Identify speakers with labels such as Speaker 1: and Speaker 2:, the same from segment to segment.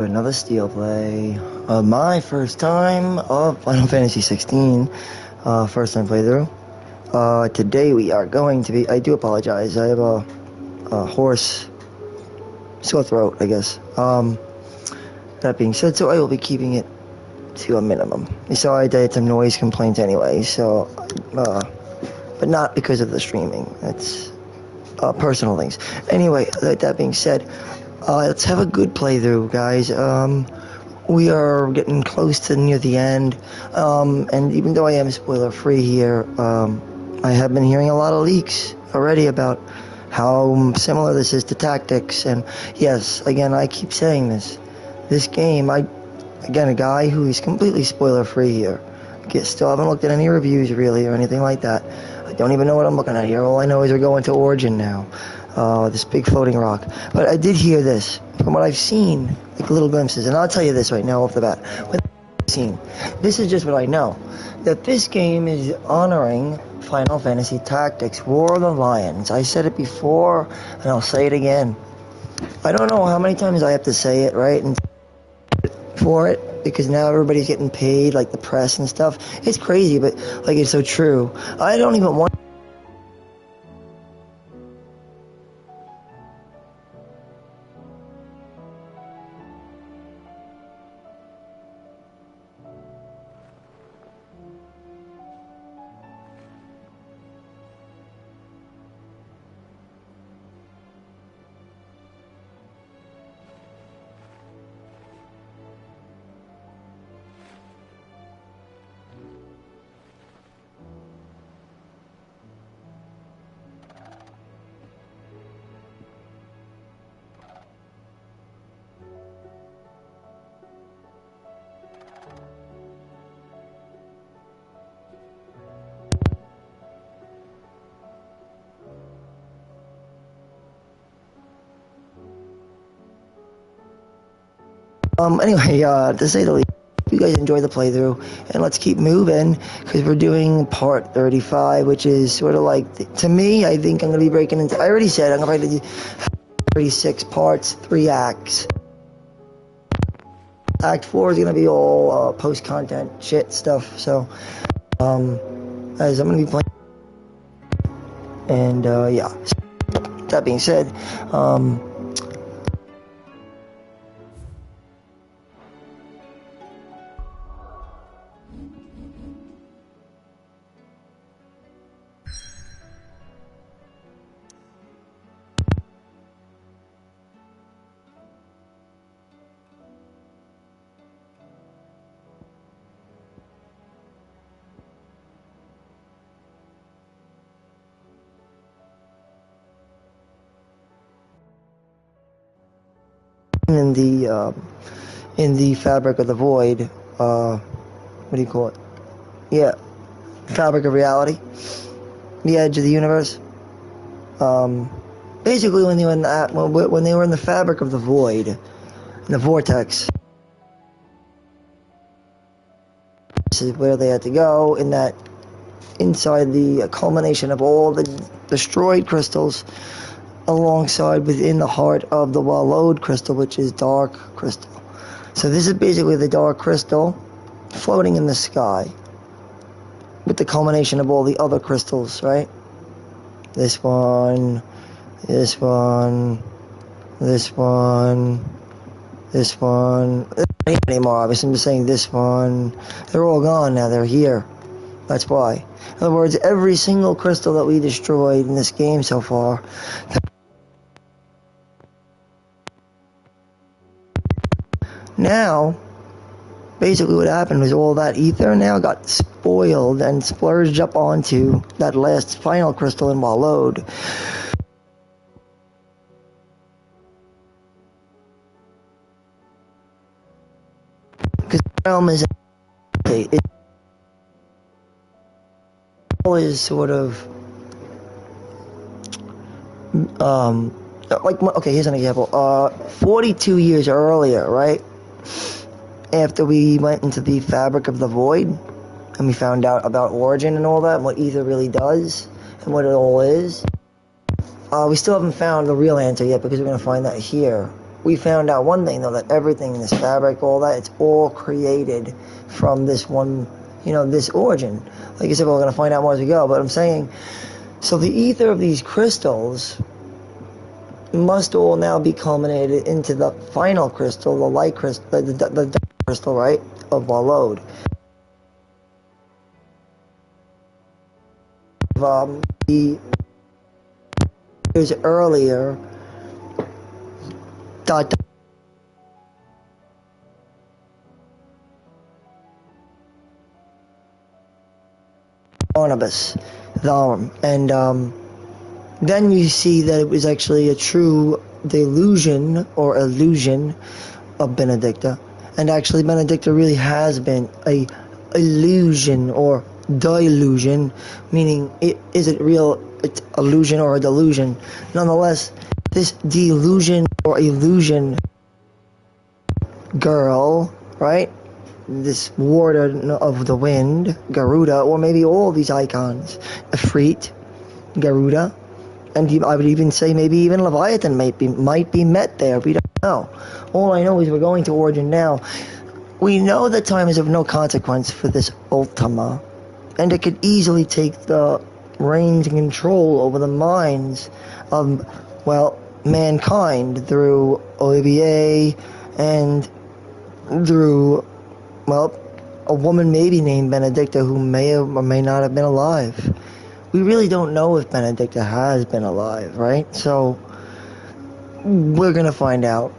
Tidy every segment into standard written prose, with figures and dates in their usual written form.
Speaker 1: Another steel play. My first time of Final Fantasy 16. First time playthrough. Today we are going to be. I do apologize. I have a hoarse, sore throat, I guess. That being said, so I will be keeping it to a minimum. So I had some noise complaints anyway. So, but not because of the streaming. That's personal things. Anyway, that being said, let's have a good playthrough, guys. We are getting close to near the end, and even though I am spoiler-free here, I have been hearing a lot of leaks already about how similar this is to Tactics, and yes, again, I keep saying this game, a guy who is completely spoiler-free here. Still haven't looked at any reviews, really, or anything like that. I don't even know what I'm looking at here. All I know is we're going to Origin now. This big floating rock. But I did hear this, from what I've seen, like little glimpses, and I'll tell you this right now off the bat. What I've seen, this is just what I know, that this game is honoring Final Fantasy Tactics, War of the Lions. I said it before, and I'll say it again. I don't know how many times I have to say it, right, and for it, because now everybody's getting paid, like the press and stuff. It's crazy, but, like, it's so true. I don't even want anyway, to say the least, you guys enjoy the playthrough, and let's keep moving, because we're doing part 35, which is sort of like, to me, I think I'm going to be breaking into, I already said, I'm going to do 36 parts, 3 acts. Act 4 is going to be all post-content shit stuff, so, as I'm going to be playing, and, yeah, that being said, in the fabric of the void, what do you call it? Yeah, fabric of reality, the edge of the universe. Basically, when they were in the fabric of the void, in the vortex, this is where they had to go. In that, inside the culmination of all the destroyed crystals, alongside within the heart of the Wallowed crystal, which is dark crystal. So this is basically the dark crystal floating in the sky with the culmination of all the other crystals, right? This one, this one, this one, this one. They're not here anymore, obviously. I'm just saying this one. They're all gone now. They're here. That's why. In other words, every single crystal that we destroyed in this game so far. Now, basically what happened was all that ether now got spoiled and splurged up onto that last final crystal in Wallowed. Because the realm is always sort of like, okay, here's an example. 42 years earlier, right? After we went into the fabric of the void, and we found out about Origin and all that, and what ether really does, and what it all is, we still haven't found the real answer yet, because we're going to find that here. we found out one thing, though, that everything, this fabric, all that, it's all created from this one, this origin. Like I said, we're going to find out more as we go, but I'm saying, so the ether of these crystals must all now be culminated into the final crystal, the light crystal, the crystal, right, of our load. The years earlier, Barnabas, and then you see that it was actually a true delusion or illusion of Benedicta, and actually Benedicta really has been a illusion or delusion, meaning is it real, it's illusion or a delusion. Nonetheless, this delusion or illusion girl, right, this warden of the wind, Garuda, or maybe all these icons, Ifrit, Garuda, and I would even say maybe even Leviathan might be met there. We don't know. All I know is we're going to Origin now. We know that time is of no consequence for this Ultima, and it could easily take the reins and control over the minds of, well, mankind through Olivier and through, well, a woman maybe named Benedicta who may or may not have been alive. We really don't know if Benedicta has been alive, right? So, we're gonna find out.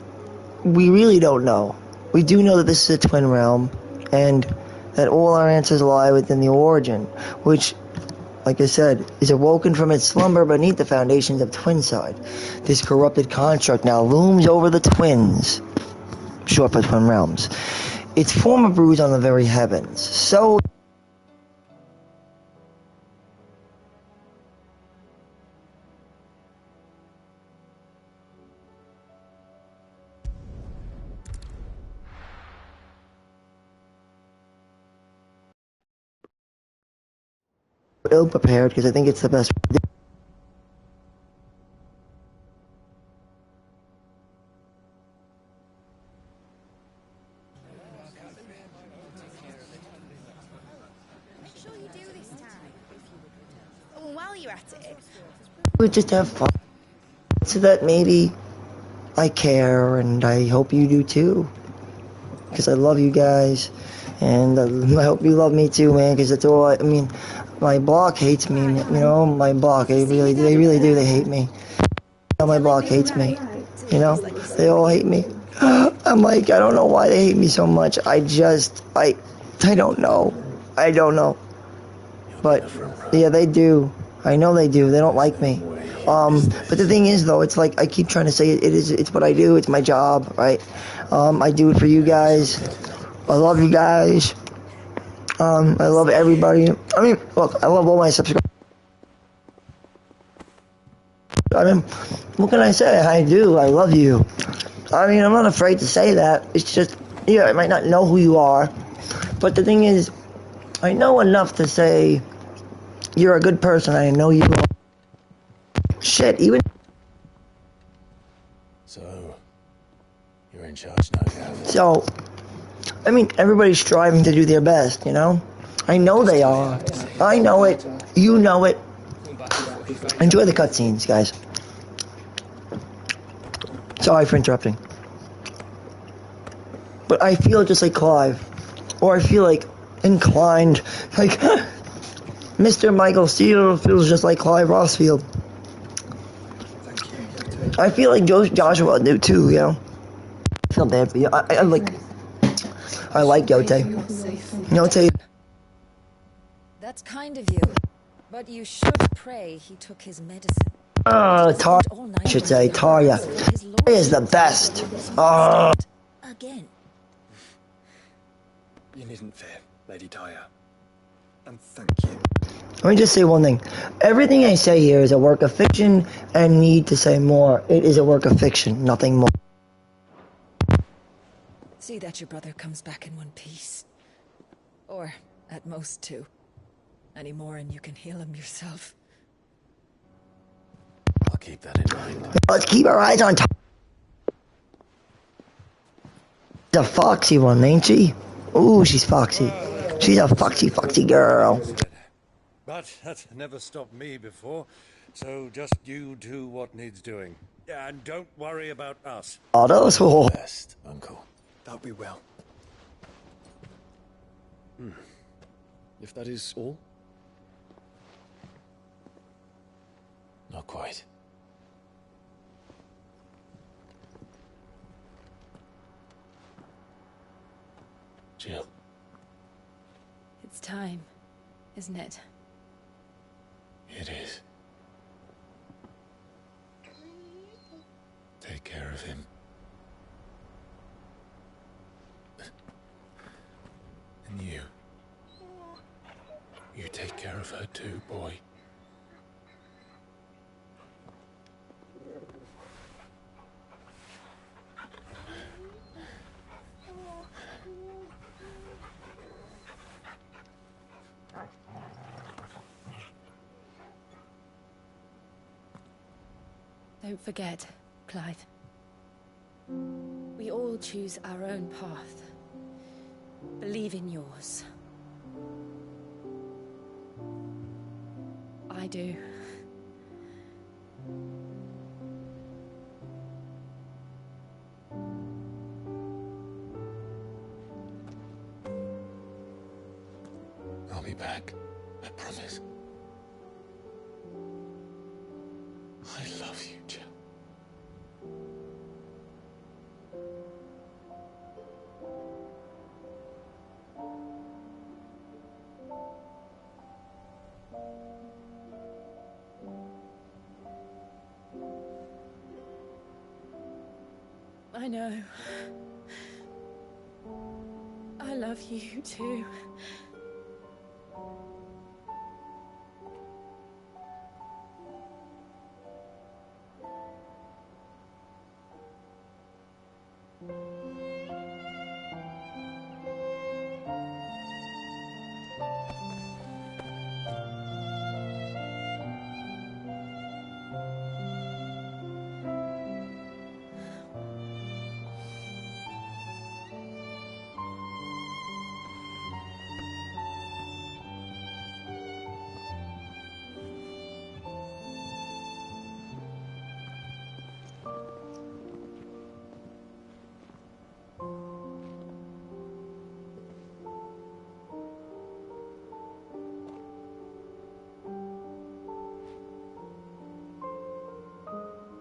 Speaker 1: We really don't know. We do know that this is a twin realm, and that all our answers lie within the origin, which, like I said, is awoken from its slumber beneath the foundations of Twinside. This corrupted construct now looms over the twins, short for twin realms. Its former bruise on the very heavens. So ill-prepared, because I think it's the best.
Speaker 2: Make sure you do this time. And while you're at it,
Speaker 1: We just have fun, so that maybe I care, and I hope you do too, because I love you guys, and I hope you love me too, man, because it's all, I mean, my block hates me, my block, they really do, they hate me. My block hates me, they all hate me. I'm like, I don't know why they hate me so much. I don't know. But yeah, they do. I know they do. They don't like me. But the thing is, though, it's like I keep trying to say it's what I do. It's my job, right? I do it for you guys. I love you guys. I love everybody. I mean, look, I love all my subscribers. I mean, what can I say? I do. I love you. I mean, I'm not afraid to say that. It's just, yeah, I might not know who you are. But the thing is, I know enough to say you're a good person. I know you are. Shit, even...
Speaker 3: So, you're in charge now, Gav.
Speaker 1: So, I mean, everybody's striving to do their best, I know they are. I know it. You know it. Enjoy the cutscenes, guys. Sorry for interrupting. But I feel just like Clive. Or I feel like inclined. Like, Mr. Michael Steele feels just like Clive Rossfield. I feel like Joshua do too, I feel bad for you. I like Yote. Yote.
Speaker 4: That's kind of you, but you should pray he took his medicine.
Speaker 1: Tar, I should say, Tarya. Tarya is the best.
Speaker 4: Again.
Speaker 3: You needn't fear, Lady Taya. And thank you.
Speaker 1: Let me just say one thing. Everything I say here is a work of fiction, and need to say more. It is a work of fiction, nothing more.
Speaker 4: See that your brother comes back in one piece. Or, at most, two. Any more and you can heal him yourself.
Speaker 3: I'll keep that in mind.
Speaker 1: Let's keep our eyes on top. The foxy one, ain't she? Ooh, she's foxy. She's a foxy girl.
Speaker 3: But that's never stopped me before. So just you do what needs doing. And don't worry about us.
Speaker 1: Oh, that was cool.
Speaker 5: Best, Uncle.
Speaker 3: That we will.
Speaker 5: If that is all? Not quite. Jill.
Speaker 4: It's time, isn't it?
Speaker 5: It is. Take care of him. And you. You take care of her too, boy.
Speaker 4: Don't forget, Clive. We all choose our own path. Believe in yours. I do.
Speaker 5: I'll be back. I promise. I love you, Jill.
Speaker 4: I know. I love you too.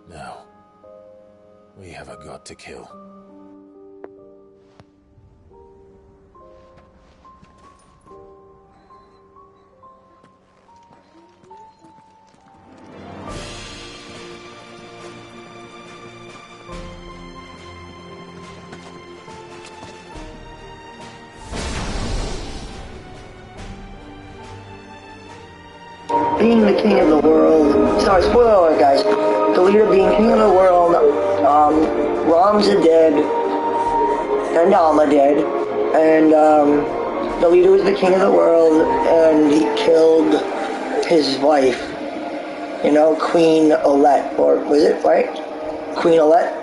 Speaker 5: Now, we have a god to kill.
Speaker 1: Being the king of the world. Sorry, spoiler alert, guys. The leader being king of the world. Rom's dead, and Alma dead, and the leader was the king of the world, and he killed his wife. You know, Queen Olette, or was it right? Queen Olette.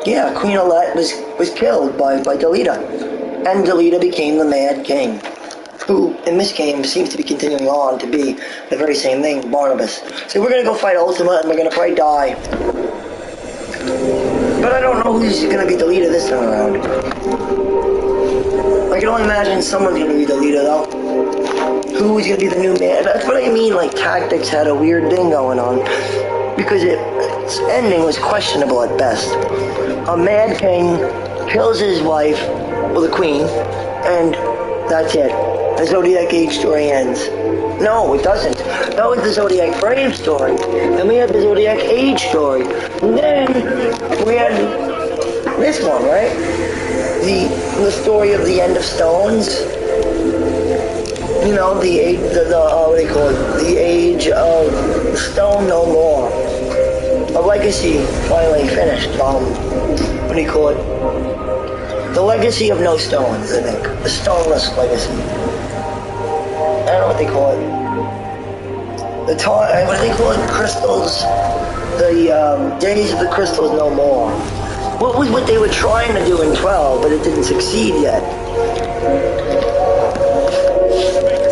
Speaker 1: Yeah, Queen Olette was killed by Delita, and Delita became the Mad King, who in this game seems to be continuing on to be the very same thing, Barnabas. So we're gonna go fight Ultima, and we're gonna probably die. But I don't know who's gonna be the leader this time around. I can only imagine someone's gonna be the leader though. Who's gonna be the new man? That's what I mean, like Tactics had a weird thing going on. Because its ending was questionable at best. A Mad King kills his wife, well the queen, and that's it. The Zodiac Age story ends. No, it doesn't. That was the Zodiac Brave story. Then we had the Zodiac Age story. And then we had this one, right? The story of the End of Stones. You know, what do you call it? The Age of Stone No More. A legacy finally finished. What do you call it? The Legacy of No Stones, I think. The Stoneless Legacy. I don't know what they call it. What do they call it? Crystals. The Days of the Crystals No More. what was what they were trying to do in 12, but it didn't succeed yet.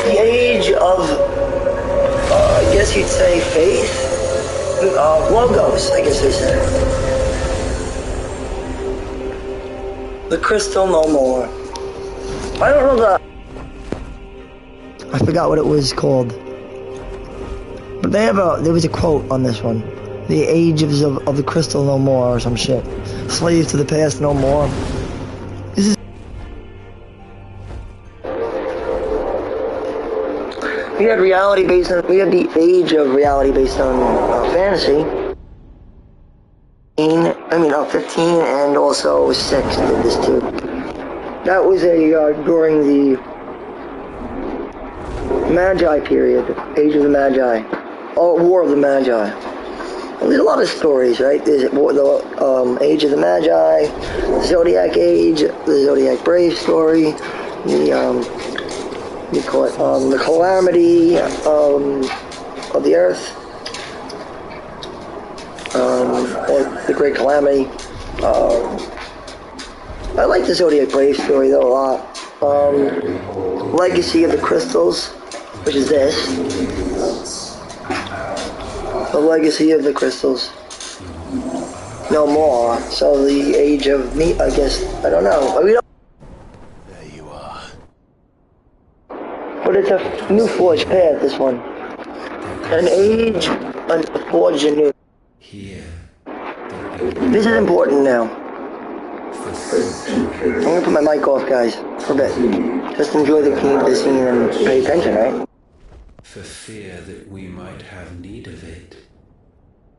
Speaker 1: The age of, I guess you'd say faith? Logos, I guess they said. The crystal no more. I don't know I forgot what it was called. But there was a quote on this one. The ages of the crystal no more or some shit. Slave to the past no more. This is... We had the age of reality based on fantasy. 15 and also 6 did this too. That was during the Magi period, Age of the Magi, or War of the Magi. There's a lot of stories, right? There's the Age of the Magi, the Zodiac Age, the Zodiac Brave story, the calamity of the earth, or the Great Calamity. I like the Zodiac Brave story though a lot. Legacy of the Crystals, which is this. The Legacy of the Crystals. No more. So the Age of me, I guess. I don't know.
Speaker 5: There you are.
Speaker 1: But it's a new forged path. This one. An age, forged anew.
Speaker 6: Here.
Speaker 1: This is important now. I'm gonna put my mic off, guys, for a bit. Just enjoy the scene and pay attention, right?
Speaker 6: For fear that we might have need of it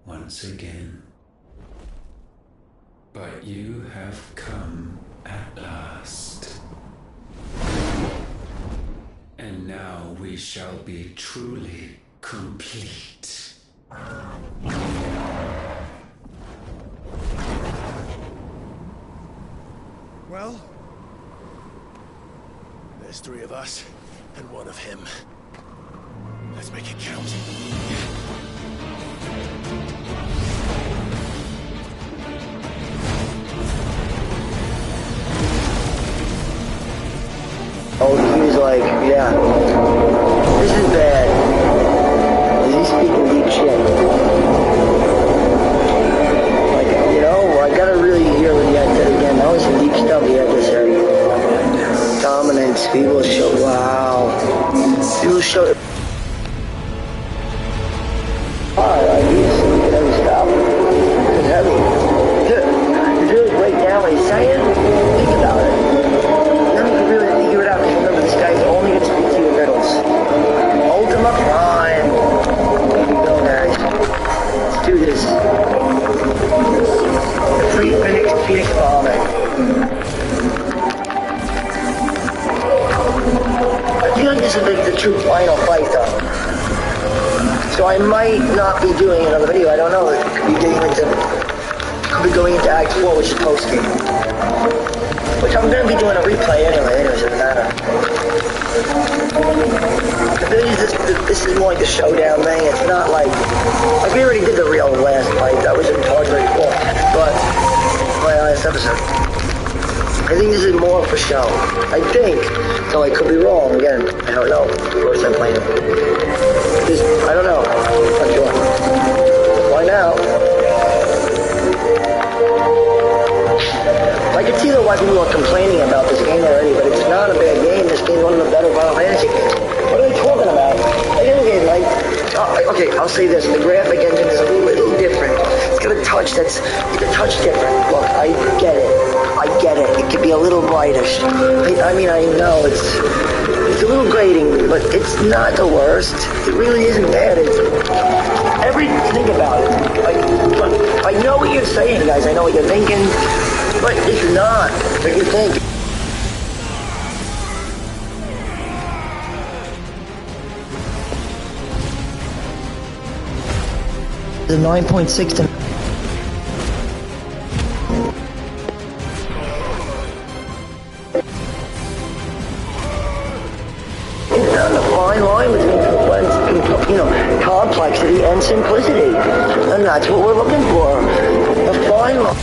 Speaker 6: once again. But you have come at last. And now we shall be truly complete.
Speaker 5: Well, there's 3 of us and 1 of him. Let's make it count.
Speaker 1: Oh, he was like, yeah, this is bad. He's speaking deep shit. Like, I gotta really hear what he had said again. That was some deep stuff he had to say. Dominance, people show, wow. People show... Stop. It's heavy. It's really break down what he's saying. Think about it. Then you can really figure it out. Remember, this guy's only going to speak to you in riddles. Ultima Prime. Here we go, guys. Let's do this. The Phoenix Bombing. I feel like this is the true final fight, though. So I might not be doing another video. I don't know. It could be going into Act 4, which is post-game. Which I'm going to be doing a replay anyway. Anyways, it doesn't matter. This is more like a showdown thing. It's not like we already did the real last fight. That was in part 34. But my last episode. I think this is more for show. I think. So I could be wrong. Again, I don't know. First I'm playing it. I don't know. I'm sure. Why now? I can see though why people are complaining about this game already, but it's not a bad game. This game's one of the better Final Fantasy games. What are they talking about? Okay, I'll say this. The graphic engine is a little different. It's got a touch different. Look, I get it. It could be a little brightish. I know it's a little grating, but it's not the worst. It really isn't bad. Think about it. I know what you're saying, guys. I know what you're thinking, but it's not what you think. The 9.6 to... It's on the fine line between complexity and simplicity. And that's what we're looking for. The fine line.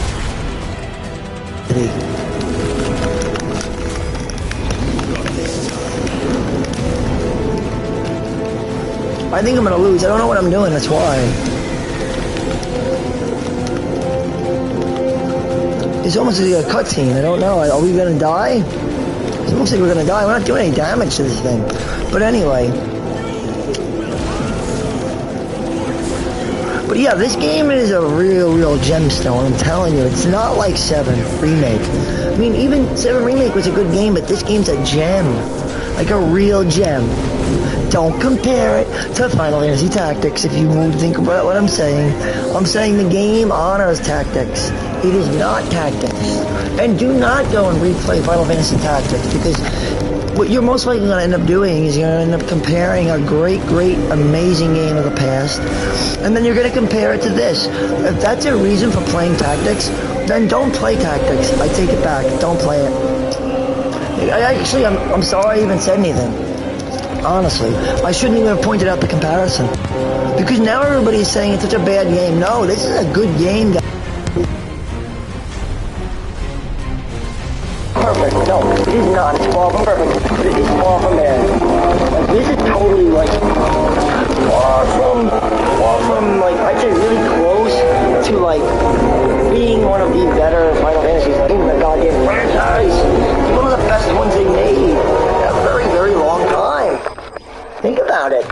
Speaker 1: I think I'm gonna lose. I don't know what I'm doing, that's why. It's almost like a cutscene. I don't know. Are we gonna die? It looks like we're gonna die. We're not doing any damage to this thing. But anyway. But yeah, this game is a real gemstone. I'm telling you, it's not like 7 Remake. I mean, even 7 Remake was a good game, but this game's a gem. Like a real gem. Don't compare it to Final Fantasy Tactics if you think about what I'm saying. I'm saying the game honors tactics. It is not tactics. And do not go and replay Final Fantasy Tactics, because what you're most likely going to end up doing is you're going to end up comparing a great, amazing game of the past, and then you're going to compare it to this. If that's a reason for playing Tactics, then don't play Tactics. I take it back. Don't play it. I'm sorry I even said anything. Honestly, I shouldn't even have pointed out the comparison. Because now everybody's saying it's such a bad game. No, this is a good game, guys. Perfect. No, it is not. It's far from perfect. But it is far from bad. Like, this is totally, like, far from, like, I'd say really close to, like, being one of the better Final Fantasies in the goddamn franchise. It's one of the best ones they made in a very, very long time. Think about it.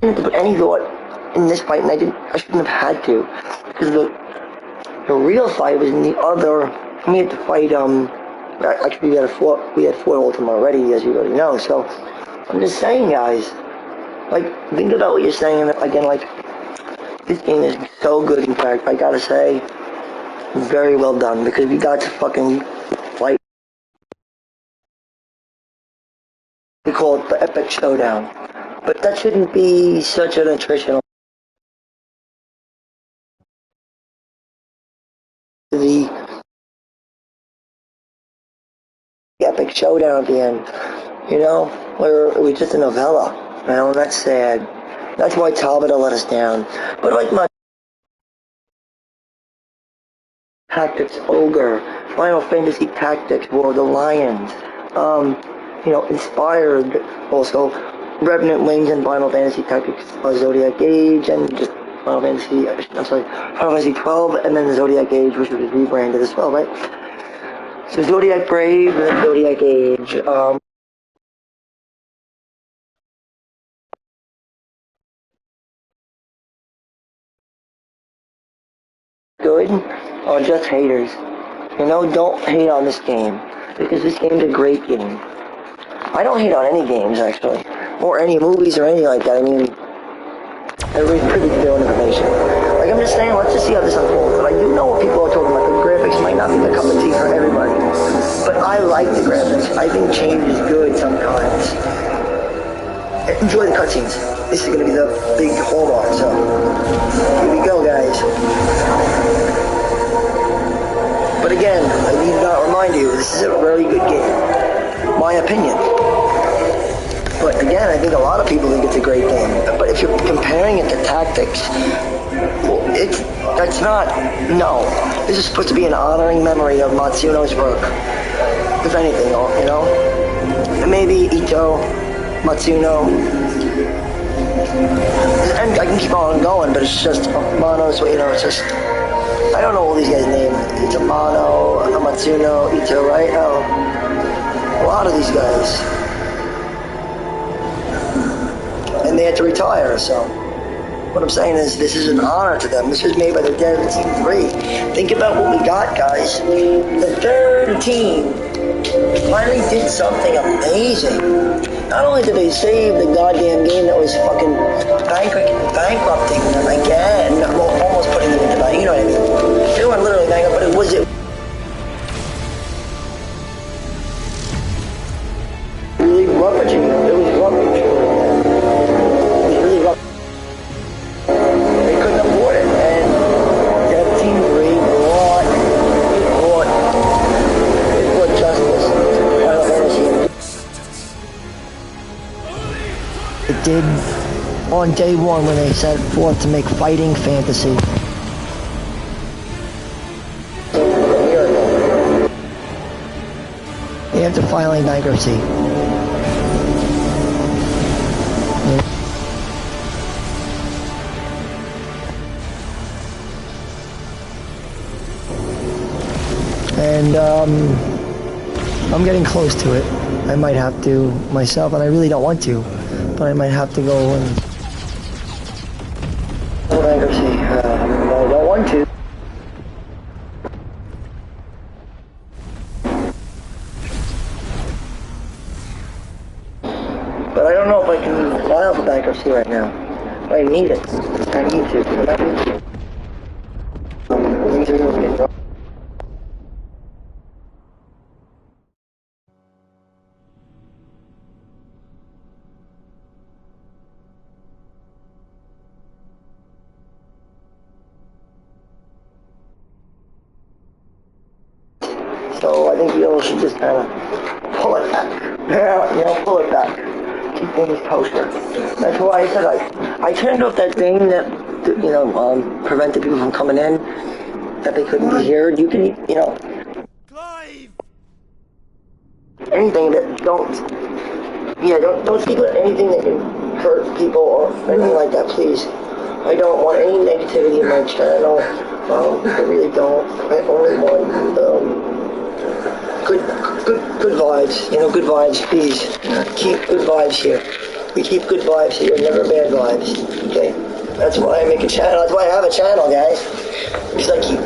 Speaker 1: I didn't put any thought in this fight, and I shouldn't have had to, because the real fight was in the other. We had to fight. Actually, we had fought Ultima already, as you already know. So I'm just saying, guys. Like, think about what you're saying again. Like, this game is so good. In fact, I gotta say, very well done, because we got to fucking fight. We call it the epic showdown, but that shouldn't be such an attritional. The epic showdown at the end, you know, where it was just a novella, you know, and that's sad. That's why Tabata let us down. But like my Tactics Ogre, Final Fantasy Tactics, War of the Lions, you know, inspired also Revenant Wings and Final Fantasy Tactics Zodiac Age, and just Final Fantasy 12, and then the Zodiac Age, which was rebranded as well, right? So Zodiac Brave and Zodiac Age, good, or just haters. You know, don't hate on this game, because this game's a great game. I don't hate on any games, actually, or any movies or anything like that. I mean, everybody's privy to their own information. Like, I'm just saying, let's just see how this unfolds. But I do know what people are talking about. The graphics might not be the cup of tea for everybody, but I like the graphics. I think change is good sometimes. Enjoy the cutscenes. This is going to be the big hallmark, so here we go, guys. But again, I need to not remind you, this is a very good game. My opinion. But again, I think a lot of people think it's a great game. But if you're comparing it to Tactics, well, that's not, no. This is supposed to be an honoring memory of Matsuno's work. If anything, you know? And maybe Ito, Matsuno. And I can keep on going, but it's just Mono's, you know, it's just, I don't know all these guys' names. It's Amano, Matsuno, Ito, right? Oh, a lot of these guys. And they had to retire, so what I'm saying is this is an honor to them. This was made by the dev of Team 3. Think about what we got, guys. The third team finally did something amazing. Not only did they save the goddamn game that was fucking bankrupting them again, well, almost putting them into bank, you know what I mean? They weren't literally bankrupt, but it was really roughaging them. It was roughaging them. It was really rough. They couldn't afford it, and Dev Team 3 brought justice to Final Fantasy. It did on day one when they set forth to make fighting fantasy. chance of filing bankruptcy. And I'm getting close to it. I might have to myself, and I really don't want to, but I might have to go and bankruptcy. I don't want to. But I don't know if I can file for bankruptcy right now. I need it. I need to. Things are going to get wrong. So I think you should just kind of pull it back. Pull it back. Keep things kosher. That's why I said I turned off that thing that prevented people from coming in, that they couldn't be heard. You can,
Speaker 5: Clive!
Speaker 1: anything that don't speak about anything that can hurt people or anything like that, please. I don't want any negativity in my channel. I really don't. I only want good vibes. Good vibes, please. Keep good vibes here. We keep good vibes here, never bad vibes. Okay? That's why I make a channel. That's why I have a channel, guys. Because I keep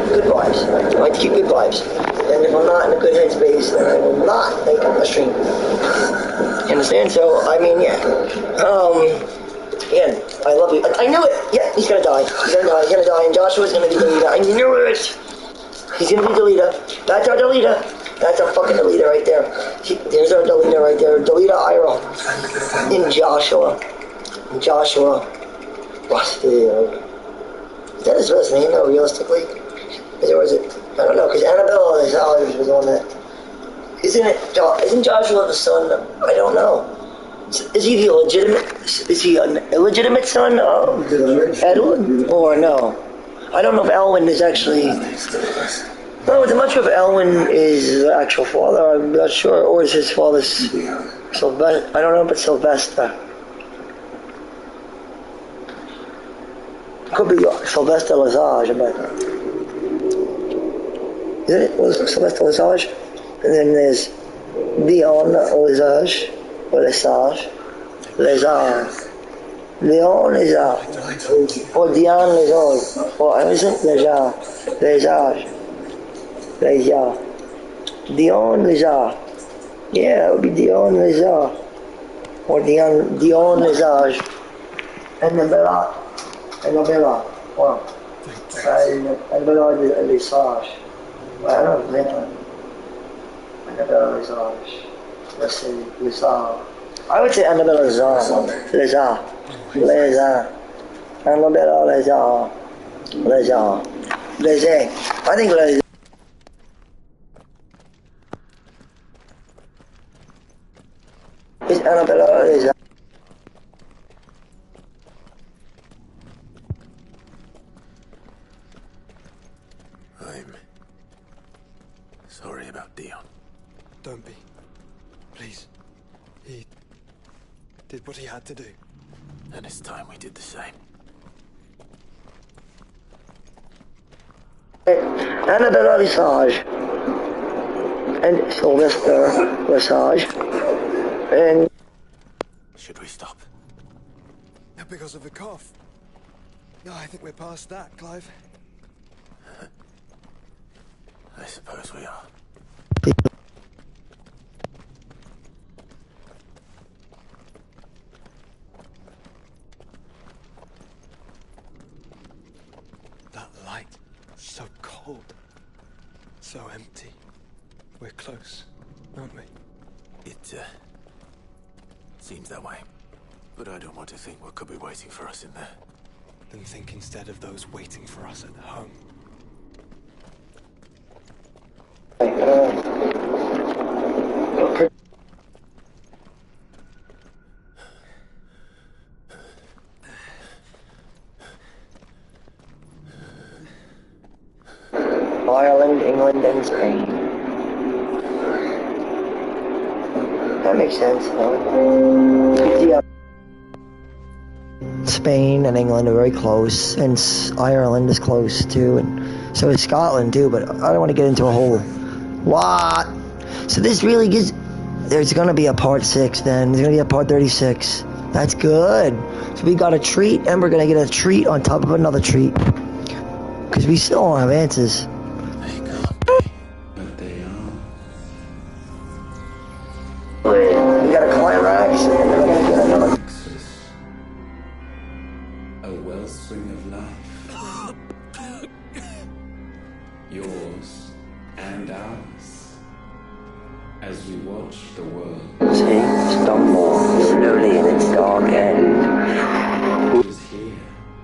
Speaker 1: good vibes. I like to keep good vibes. And if I'm not in a good headspace, then I will not make a stream. You understand? So, yeah. Again, I love you. I knew it. Yeah, he's gonna die. He's gonna die. And Joshua's gonna be the leader. I knew it. He's gonna be the leader. That's our leader. That's our fucking leader right there. There's our leader right there. Delita Ira. In Joshua. Is that his first name, though, realistically? Or is it? I don't know, because Annabella was on that. Isn't Joshua the son? I don't know. Is he an illegitimate son of Edwin? Or no? I don't know if Elwyn is actually... No, I'm not sure if Elwyn is the actual father. I'm not sure. Or is his father Sylvester? I don't know if it's Sylvester. Could be Sylvester Lesage, but... Isn't it? Was it Sylvester Lesage? And then there's Leon Lesage. Or Lesage. Leon Lesage. Or Dion Lesage. Or I was it Lesage. Dion Lesage. Yeah, that would be Dion Lesage. Or Dion Lesage. Annabella. Wow. Annabella Lesage. I don't know. Annabella Lesage. Let's say Lesage. I would say Annabella Lesage. Annabella Lesage. I think Lesage. Is Annabella Lesage.
Speaker 5: I'm sorry about Dion.
Speaker 7: Don't be. Please. He did what he had to do.
Speaker 5: And it's time we did the same.
Speaker 1: Annabella Lesage and Sylvester Lesage and...
Speaker 5: Should we stop?
Speaker 7: Because of the cough. No, I think we're past that, Clive.
Speaker 5: I suppose we are.
Speaker 7: That light, so cold, so empty. We're close, aren't we?
Speaker 5: It seems that way. But I don't want to think what could be waiting for us in there.
Speaker 7: Then think instead of those waiting for us at home.
Speaker 1: Ireland, England, and Spain. That makes sense. Yeah. Spain and England are very close, and Ireland is close too, and so is Scotland too. But I don't want to get into a whole what. So this really gives. There's gonna be a part 6. Then there's gonna be a part 36. That's good. So we got a treat, and we're gonna get a treat on top of another treat, because we still don't have answers.
Speaker 5: They can't be.
Speaker 6: But they are.
Speaker 1: We got a climax, and then we're gonna get another.
Speaker 6: A wellspring of life. Yours and ours. As we watch the world.
Speaker 1: See, stumble slowly in its dark end.
Speaker 6: It was here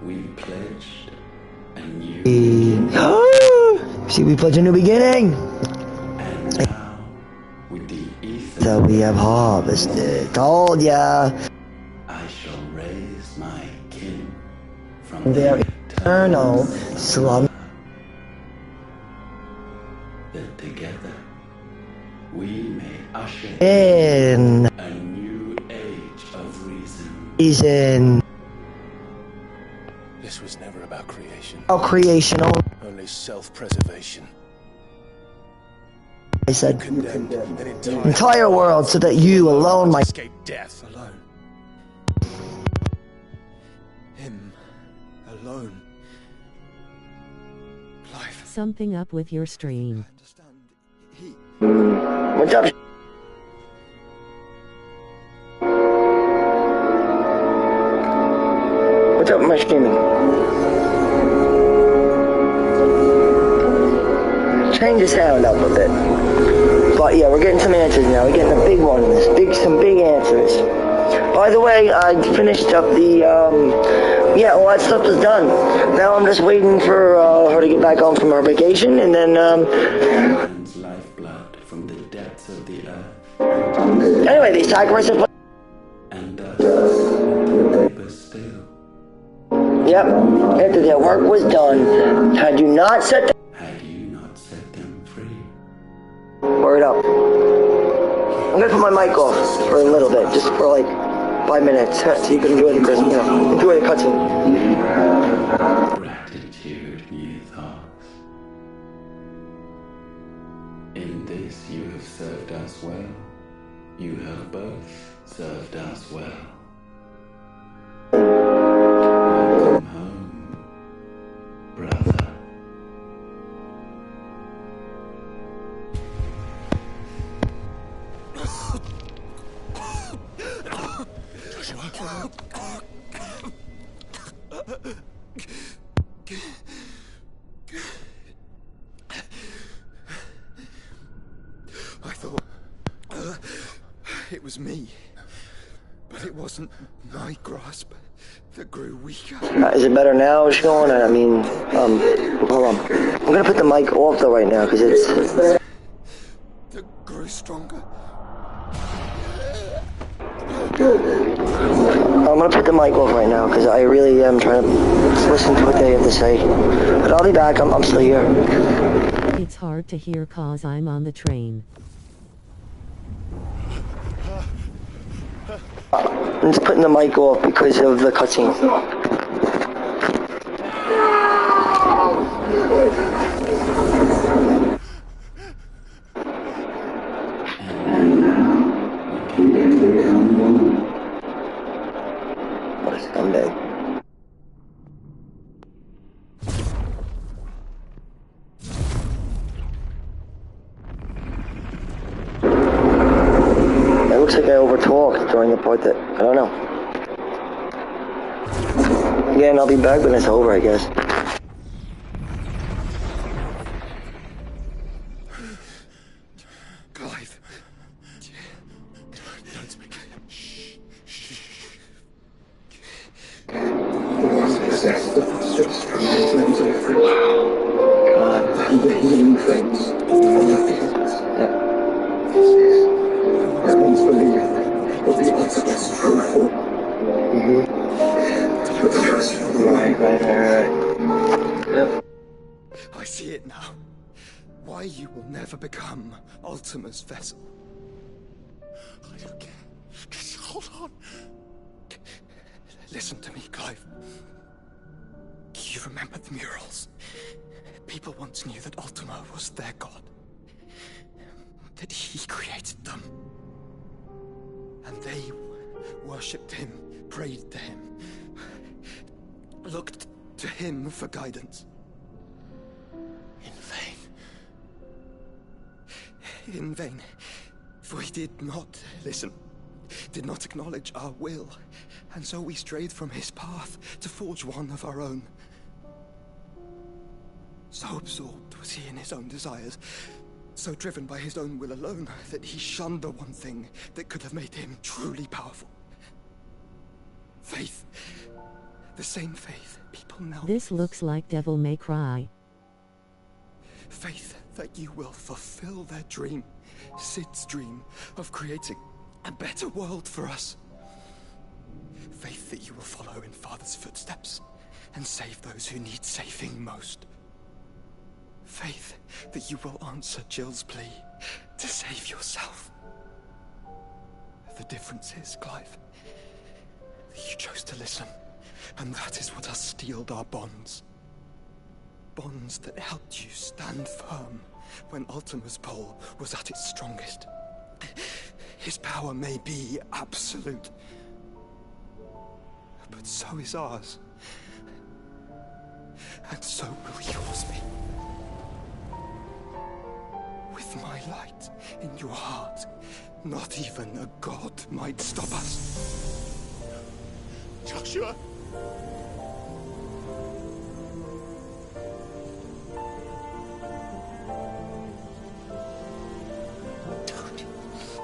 Speaker 6: we pledged a new
Speaker 1: See, we pledge a new beginning.
Speaker 6: and now with the ether
Speaker 1: So we have harvested. Told ya.
Speaker 6: I shall raise my kin from
Speaker 1: Their
Speaker 6: the
Speaker 1: eternal slumber.
Speaker 6: that together we may usher
Speaker 1: In
Speaker 6: a new age of reason.
Speaker 1: reason.
Speaker 5: This was never about creation.
Speaker 1: Oh, creational.
Speaker 5: Only self-preservation.
Speaker 1: I said
Speaker 5: Condemned an
Speaker 1: entire world so that you alone might.
Speaker 5: escape death.
Speaker 7: Alone. Him. Alone. Life.
Speaker 8: Something up with your stream.
Speaker 7: I understand. He.
Speaker 1: What's up? What's up with my streaming? Change the sound up a bit. But yeah, we're getting some answers now. We're getting the big ones. Some big answers. By the way, I finished up the, yeah, all that stuff is done. Now I'm just waiting for her to get back home from her vacation, and then,
Speaker 6: Man's lifeblood from the depths of the earth
Speaker 1: anyway, they sacrificed it.
Speaker 6: and dust the paper still.
Speaker 1: Yep, after their work was done, had you not set the
Speaker 6: Had you not set them free?
Speaker 1: word up. I'm gonna put my mic off for a little bit, just for like 5 minutes, so you can enjoy the Christmas, enjoy the cutscene.
Speaker 6: Gratitude, new thoughts. In this you have served us well. You have both served us well. Welcome home, brother.
Speaker 7: I thought it was me, but it wasn't my grasp that grew weaker.
Speaker 1: Is it better now, Sean? I mean, hold on. I'm gonna put the mic off though right now, because it's...
Speaker 7: That grew stronger.
Speaker 1: I'm gonna put the mic off right now, because I really am trying to listen to what they have to say. But I'll be back, I'm still here.
Speaker 8: It's hard to hear 'cause I'm on the train.
Speaker 1: I'm just putting the mic off because of the cutscene. What a scumbag. It looks like I overtalked during the part that, I don't know. Yeah, and I'll be back when it's over, I guess.
Speaker 7: Clive. Don't speak. Shh.
Speaker 1: God.
Speaker 9: The healing things of the things.
Speaker 1: Yeah.
Speaker 9: That means believe that the ultimate true form. But the rest of the
Speaker 1: Right. Yep.
Speaker 7: I see it now. Why you will never become Ultima's vessel. I don't care. Just hold on. Listen to me, Clive. You remember the murals? People once knew that Ultima was their god. That he created them. And they worshipped him, prayed to him, looked to him for guidance. In vain. In vain. For he did not listen, did not acknowledge our will, and so we strayed from his path to forge one of our own. So absorbed was he in his own desires, so driven by his own will alone, that he shunned the one thing that could have made him truly powerful. Faith. The same faith people now...
Speaker 8: This looks like Devil May Cry.
Speaker 7: Faith that you will fulfill their dream, Sid's dream, of creating a better world for us. Faith that you will follow in Father's footsteps and save those who need saving most. Faith that you will answer Jill's plea to save yourself. The difference is, Clive, that you chose to listen, and that is what has steeled our bonds. Bonds that helped you stand firm when Ultima's pull was at its strongest. His power may be absolute, but so is ours. And so will yours be. With my light in your heart, not even a god might stop us. Joshua!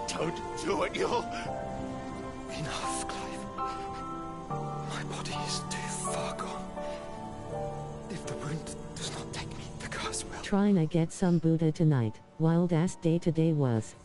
Speaker 7: Don't do it, you'll... Enough, Clive. My body is too far gone. If the wound does not take me, the curse will.
Speaker 8: Trying to get some Buddha tonight. Wild ass day today was.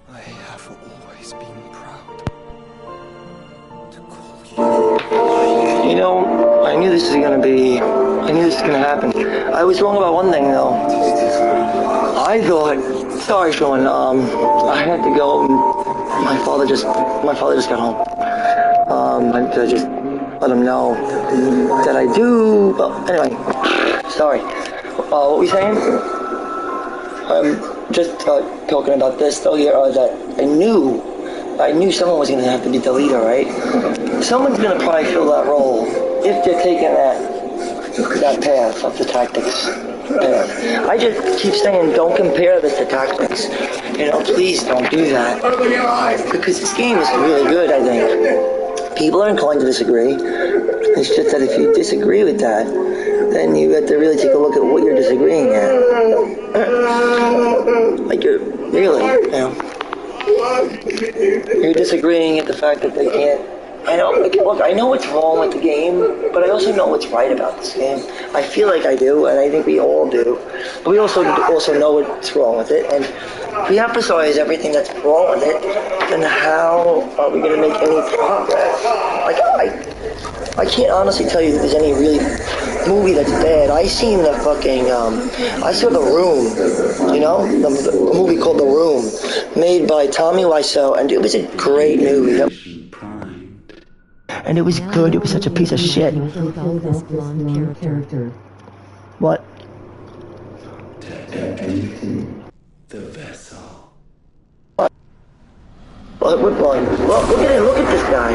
Speaker 7: I have always been proud to call you.
Speaker 1: You know, I knew this was gonna happen. I was wrong about one thing though. I thought, sorry Sean, I had to go. My father just got home. I just let him know that I do. Well, anyway, sorry. What were we saying? Just talking about this though here, that I knew someone was gonna have to be the leader, right? Someone's gonna probably fill that role if they're taking that path of the tactics. I just keep saying, don't compare this to tactics. You know, please don't do that. Because this game is really good, I think. People are inclined to disagree. It's just that if you disagree with that, then you have to really take a look at what you're disagreeing at. Like you're really, you know, you're disagreeing at the fact that they can't. Look, I know what's wrong with the game, but I also know what's right about this game. I feel like I do, and I think we all do. But we also know what's wrong with it, and if we emphasize everything that's wrong with it, then how are we going to make any progress? Like, I can't honestly tell you that there's any really movie that's bad. I seen the fucking, I saw The Room, you know? The movie called The Room, made by Tommy Wiseau, and it was a great movie. And it was good. It was such a piece of shit.
Speaker 8: This blonde character.
Speaker 1: What?
Speaker 6: The vessel.
Speaker 1: What blonde? Well, look at him. Look at this guy.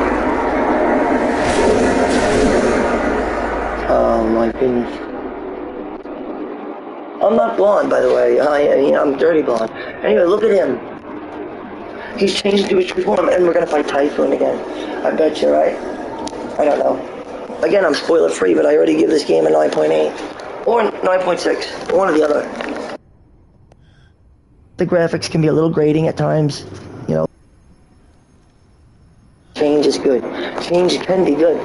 Speaker 1: Oh my goodness. I'm not blonde, by the way. I'm dirty blonde. Anyway, look at him. He's changed to his true form, and we're gonna fight Typhoon again. I bet you, right? I don't know. Again, I'm spoiler free, but I already give this game a 9.8 or 9.6, one or the other. The graphics can be a little grating at times, you know. Change is good. Change can be good.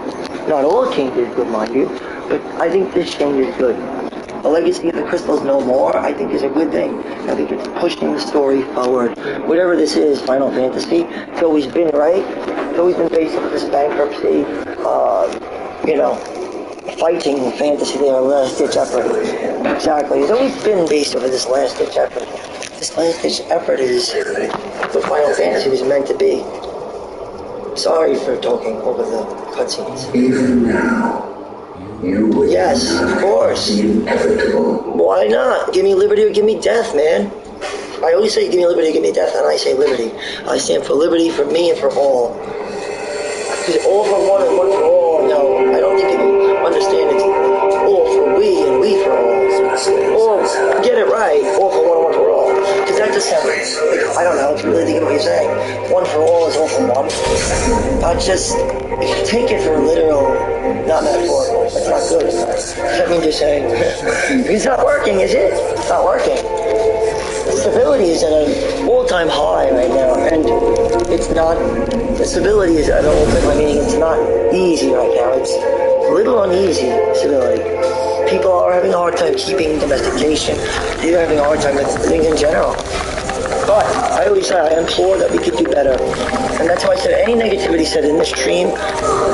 Speaker 1: Not all change is good, mind you, but I think this change is good. The legacy of the crystals no more, I think, is a good thing. I think it's pushing the story forward. Whatever this is, Final Fantasy, it's always been, right? It's always been based on this bankruptcy, fighting fantasy there, last-ditch effort. Exactly. It's always been based over this last-ditch effort. This last-ditch effort is what Final Fantasy was meant to be. Sorry for talking over the cutscenes.
Speaker 9: Even now, you will.
Speaker 1: Yes, of course.
Speaker 9: Inevitable.
Speaker 1: Why not? Give me liberty or give me death, man. I always say give me liberty or give me death, and I say liberty. I stand for liberty, for me, and for all. Because all for one and one for all, no, I don't think people understand it's all for we and we for all. Or, get it right, all for one and one for all. Because that just sounds, I don't know, if you really think of what you're saying. One for all is all for one. If you take it for literal, not metaphorical, it's not good. Does that mean you're saying, it's not working, is it? It's not working. Stability is at an all-time high right now, and it's not, the stability is at an all-time high, meaning it's not easy right now. It's a little uneasy, stability. People are having a hard time keeping domestication. They're having a hard time with living in general. But I always say, I implore that we could do better. And that's why I said any negativity said in this stream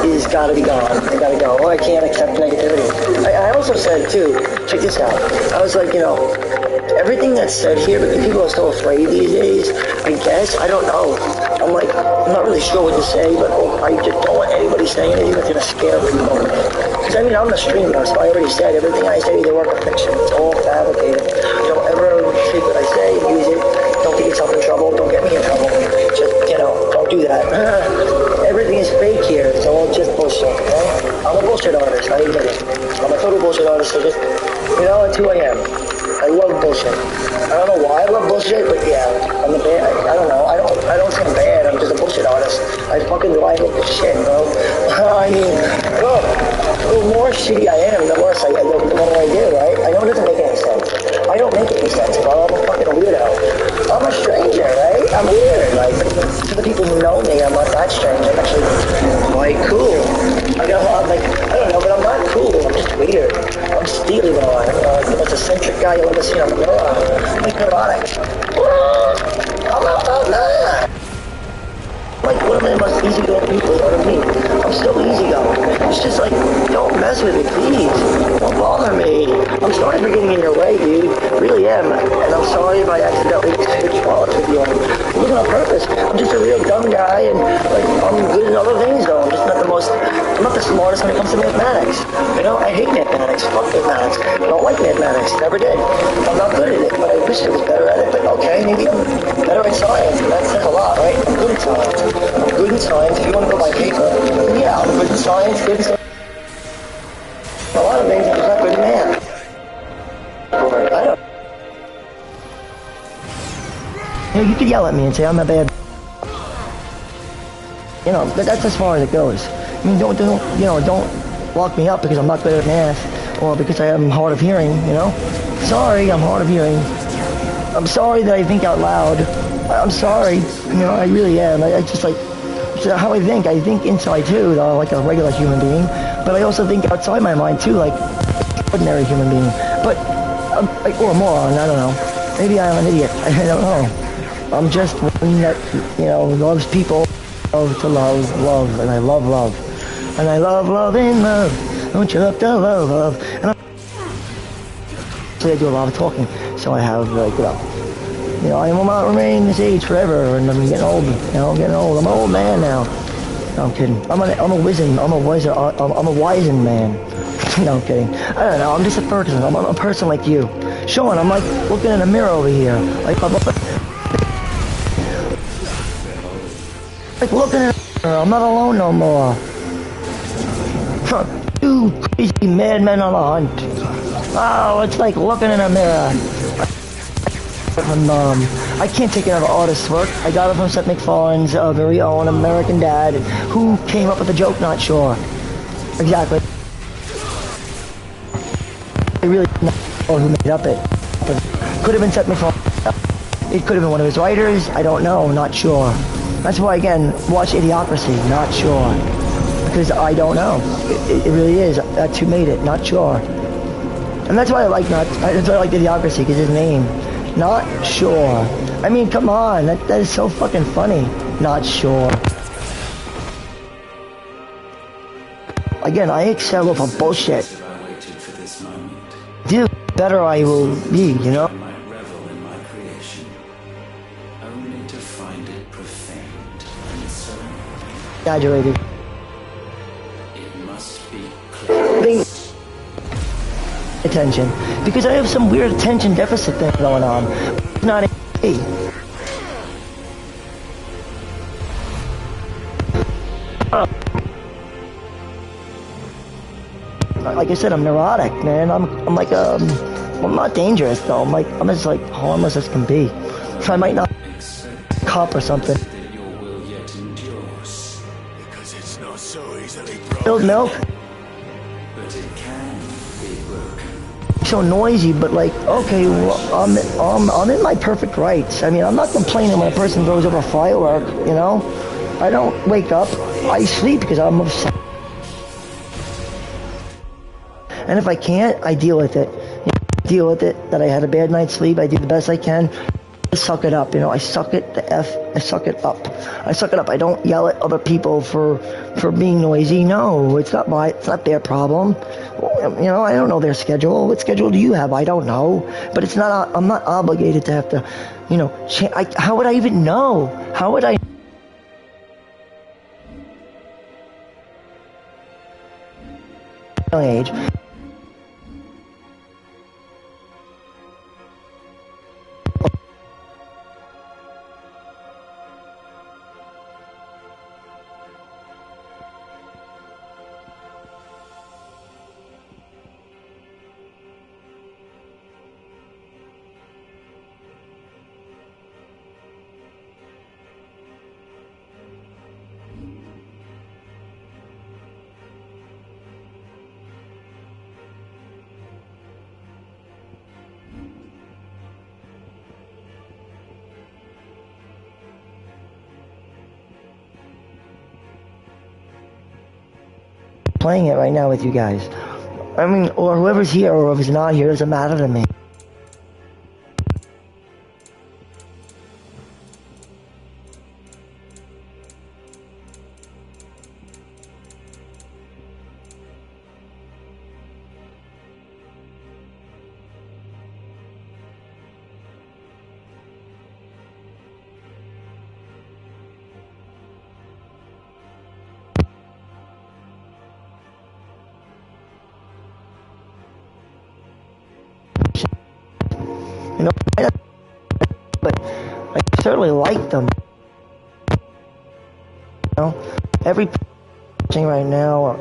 Speaker 1: is gotta be gone. It gotta go. Oh, I can't accept negativity. I also said, too, check this out. I was like, everything that's said here, but people are so afraid these days, I guess. I don't know. I'm not really sure what to say, but I just don't want anybody saying anything that's going to scare people. Because, I'm the streamer, so I already said everything I say is a work of fiction. It's all fabricated. Don't ever take what I say and use it. Don't get yourself in trouble. Don't get me in trouble. Just, don't do that. Everything is fake here. It's all just bullshit, okay? I'm a bullshit artist. I admit it. I'm a total bullshit artist, so just, it's who I am. I love bullshit. I don't know why I love bullshit, but yeah, I'm the bad. I don't know. I don't say I'm bad. I'm just a bullshit artist. I fucking do. I make this shit, bro. The more shitty I am, the worse the more I do, right? I know it doesn't make any sense. I don't make any sense, bro. I'm a fucking weirdo. I'm a stranger, right? I'm weird. Like, to the people who know me, I'm not that strange. I'm actually quite cool. I don't know, but I'm not cool. I'm just weird. I'm STEELEPLAY. I'm the most eccentric guy you'll ever see on the road. I'm like neurotic. I'm not about that. Like, one of the most easygoing people, you know what I mean? I'm so easygoing. It's just like, don't mess with me, please. Don't bother me. I'm sorry for getting in your way, dude. Really am. And I'm sorry if I accidentally switched wallets with you. It wasn't on purpose. I'm just a real dumb guy, and, I'm good in other things, though. I'm not the smartest when it comes to mathematics. I hate mathematics. Fuck mathematics. I don't like mathematics. Never did. I'm not good at it, but I wish I was better at it. But okay, maybe I'm better at science, and that says a lot, right? I'm good at science. I'm good in science. If you want to go by paper, then yeah, I'm good in science, good in science. A lot of things, I'm just not good at math. I don't. You could yell at me and say I'm a bad. But that's as far as it goes. Don't lock me up because I'm not good at math or because I am hard of hearing. Sorry, I'm hard of hearing. I'm sorry that I think out loud. I'm sorry. I really am. I just how I think. I think inside too, though, like a regular human being. But I also think outside my mind too, like an ordinary human being. But or a moron. I don't know. Maybe I'm an idiot. I don't know. I'm just one that loves people. Love to love, and I love love. And I love loving love. Don't you love to love? And I do a lot of talking, so I have, I will not remain this age forever, and I'm getting old, I'm getting old. I'm an old man now. No, I'm kidding. I'm a wizened man. No, I'm kidding. I don't know, I'm just a person. I'm a person like you. Sean, I'm like looking in a mirror over here. Like looking at her, I'm not alone no more. Two crazy madmen on a hunt. Oh, it's like looking in a mirror. I can't take another artist's work. I got it from Seth MacFarlane's very own American Dad. Who came up with the joke? Not sure. Exactly. I really don't know who made up it. But could have been Seth MacFarlane. It could have been one of his writers. I don't know. Not sure. That's why, again, watch Idiocracy, not sure. Because I don't know. It really is. That's who made it, not sure. And that's why I like Idiocracy, because his name, not sure. I mean, come on, that is so fucking funny. Not sure. Again, I excel over bullshit. Dude, better I will be, you know? Exaggerated. Paying attention. Because I have some weird attention deficit thing going on. Not a like I said, I'm neurotic, man. I'm like I'm not dangerous though. I'm as like harmless as can be. So I might not cop or something.
Speaker 5: Because it's not so easily
Speaker 1: Spilled milk.
Speaker 6: But it can be broken.
Speaker 1: So noisy, but like, okay, well, I'm in my perfect rights. I mean, I'm not complaining when a person goes over a firework, you know? I don't wake up. I sleep because I'm upset. And if I can't, I deal with it. You know, deal with it, that I had a bad night's sleep. I do the best I can. I suck it up, you know. I suck it I suck it up. I suck it up. I don't yell at other people for being noisy. No, it's not their problem. You know, I don't know their schedule. What schedule do you have? I don't know. But it's not. I'm not obligated to have to, you know. How would I even know? How would I? Age. Playing it right now with you guys. I mean, or whoever's here or whoever's not here, doesn't matter to me. You know, but I certainly like them. You know, every thing right now.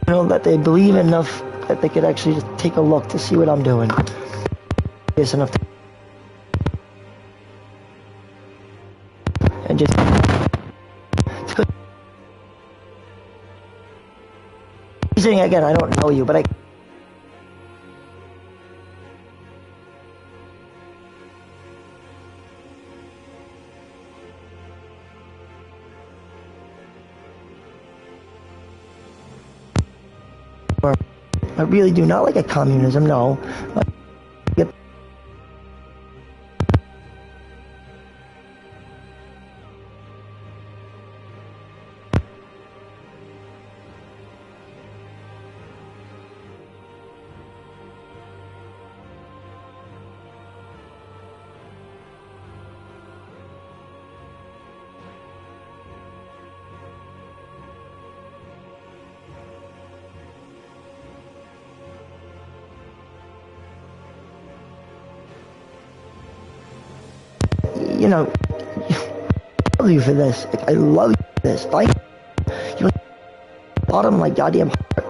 Speaker 1: You know, that they believe enough that they could actually just take a look to see what I'm doing. Yes, enough. And just. Again, I don't know you, but I really do not like a communism, no. You know, I love you for this. Like, I love you for this. Thank you. You bottom of my goddamn heart.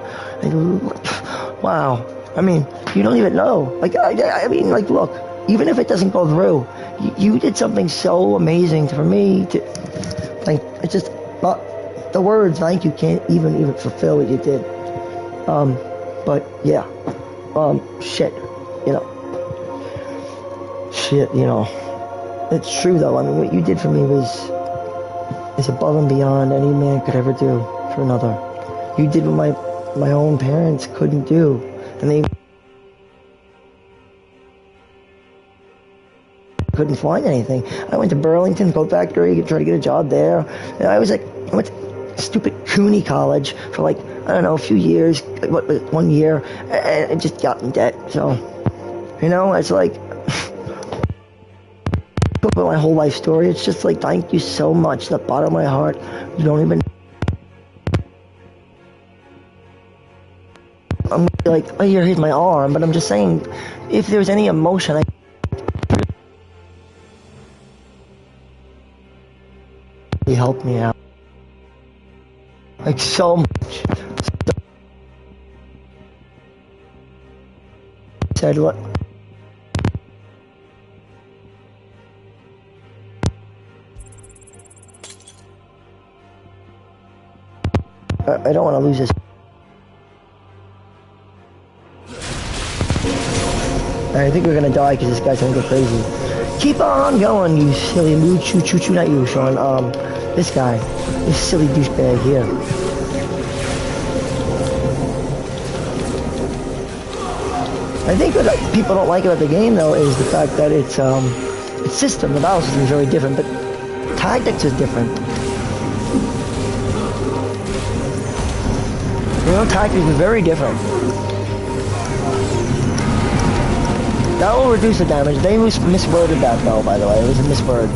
Speaker 1: Wow. I mean, you don't even know. Like, I mean, like, look, even if it doesn't go through, you did something so amazing for me. Like, it's just not the words. Thank you can't even fulfill what you did. But yeah, shit, you know, it's true though. I mean, what you did for me is above and beyond any man could ever do for another. You did what my own parents couldn't do, and they couldn't find anything. I went to Burlington Coat Factory, tried to get a job there, and I went to stupid Cooney College for like, I don't know, a few years, 1 year, and it just got in debt. So, it's like, about my whole life story, it's just like, thank you so much, the bottom of my heart. You don't even, I'm like, oh, here's my arm, but I'm just saying, if there's any emotion, he helped me out, like, so much. Said, look, I don't want to lose this. I think we're gonna die because this guy's gonna go crazy. Keep on going, you silly mood. Choo, not you, Sean. This guy, this silly douchebag here. I think what people don't like about the game, though, is the fact that its system, the battle system, is very different, but tactics is different. Tactics is very different. That will reduce the damage. They misworded that, though, by the way. It was a misword.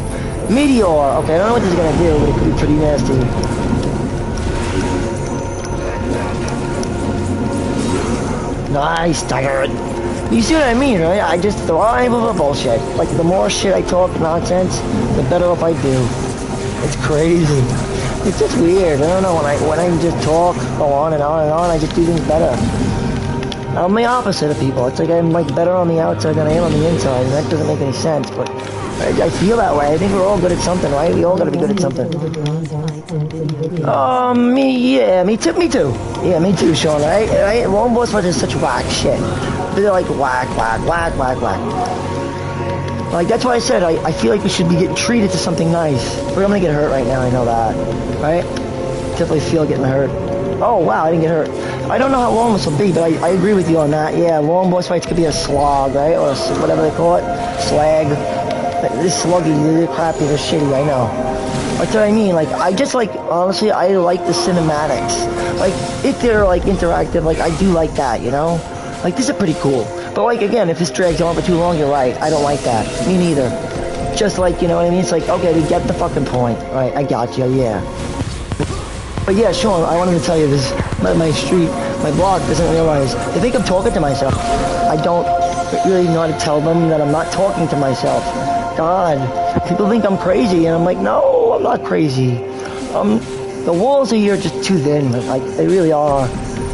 Speaker 1: Meteor! Okay, I don't know what this is gonna do, but it could be pretty nasty. Nice, Tiger. You see what I mean, right? I just thrive over bullshit. Like, the more shit I talk nonsense, the better off I do. It's crazy. It's just weird. I don't know, when I just talk, go on and on and on, I just do things better. I'm the opposite of people. It's like I'm like better on the outside than I am on the inside, and that doesn't make any sense, but I feel that way. I think we're all good at something, right? We all gotta be good at something. Me too. Yeah, me too, Sean, right? Long boss fights is such whack shit. They're like whack. Like, that's why I said, I feel like we should be getting treated to something nice. I'm gonna get hurt right now, I know that. Right? Definitely feel getting hurt. Oh, wow, I didn't get hurt. I don't know how long this will be, but I agree with you on that. Yeah, long boss fights could be a slog, right? Or whatever they call it. Slag. This sluggy, they're crappy, they're shitty, I know. That's what I mean. Like, I just like, honestly, I like the cinematics. Like, if they're, like, interactive, like, I do like that, Like, this is pretty cool. But, like, again, if this drags on for too long, you're right. I don't like that. Me neither. Just like, you know what I mean? It's like, okay, we get the fucking point. Right, I got you, yeah. But yeah, Sean, I wanted to tell you this. My blog doesn't realize. They think I'm talking to myself. I don't really know how to tell them that I'm not talking to myself. God, people think I'm crazy, and I'm like, no, I'm not crazy. The walls are here just too thin. Like, they really are.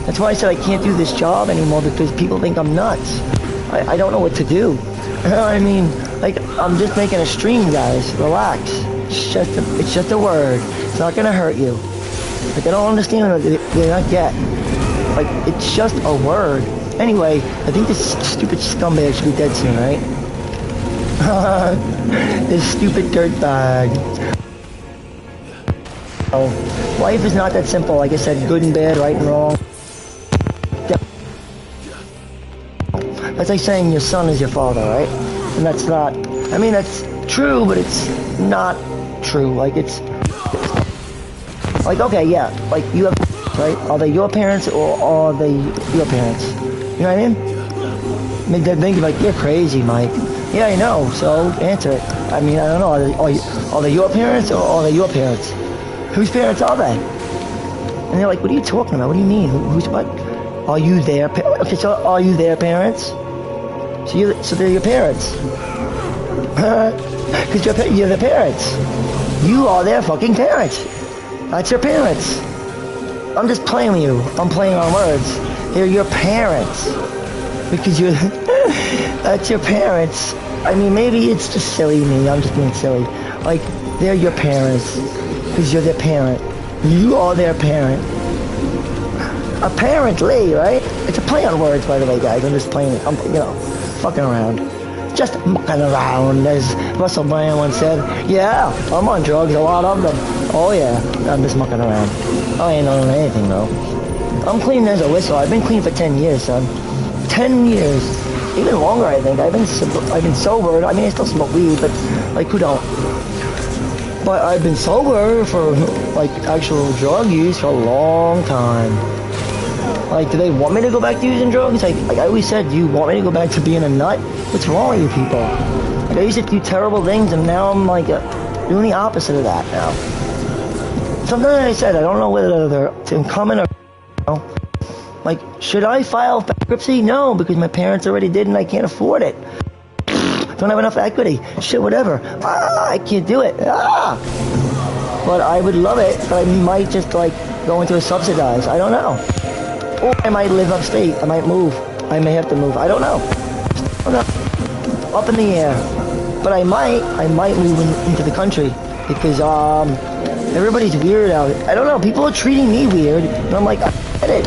Speaker 1: That's why I said I can't do this job anymore, because people think I'm nuts. I don't know what to do. You know what I mean? Like, I'm just making a stream, guys. Relax. It's just a word. It's not gonna hurt you. Like, I don't understand what they not get. Like, it's just a word. Anyway, I think this stupid scumbag should be dead soon, right? This stupid dirtbag. Oh, life is not that simple. Like I said, good and bad, right and wrong. That's like saying your son is your father, right? And that's not, I mean, that's true, but it's not true. Like, it's like, okay, yeah, like, you have, right? Are they your parents, or are they your parents? You know what I mean? Make them think, like, you're crazy, Mike. Yeah, I know, so answer it. I mean, I don't know, are they your parents, or are they your parents? Whose parents are they? And they're like, what are you talking about? What do you mean? Who's what? Are you their parents? Okay, so are you their parents? So they're your parents. Because you're their parents. You are their fucking parents. That's your parents. I'm just playing with you. I'm playing on words. They're your parents. Because you're... That's your parents. I mean, maybe it's just silly me. I'm just being silly. Like, they're your parents. Because you're their parent. You are their parent. apparently, right? It's a play on words, by the way, guys. I'm just playing, fucking around. Just mucking around, as Russell Brand once said. Yeah, I'm on drugs, a lot of them. Oh yeah, I'm just mucking around. I ain't on anything though. I'm clean as a whistle. I've been clean for 10 years, son. 10 years. Even longer, I think. I've been sober. I mean, I still smoke weed, but like, who don't? But I've been sober for like actual drug use for a long time. Like, do they want me to go back to using drugs? Like I always said, do you want me to go back to being a nut? What's wrong with you people? Like, I used to do terrible things, and now I'm like doing the opposite of that now. Something that I said, I don't know whether they're coming or, like, should I file bankruptcy? No, because my parents already did, and I can't afford it. Don't have enough equity. Shit, whatever. I can't do it. But I would love it, but I might just, like, go into a subsidized. I don't know. Or I might live upstate. I might move. I may have to move. I don't know. Up in the air. But I might move into the country because everybody's weird out. I don't know. People are treating me weird, and I'm like, I get it.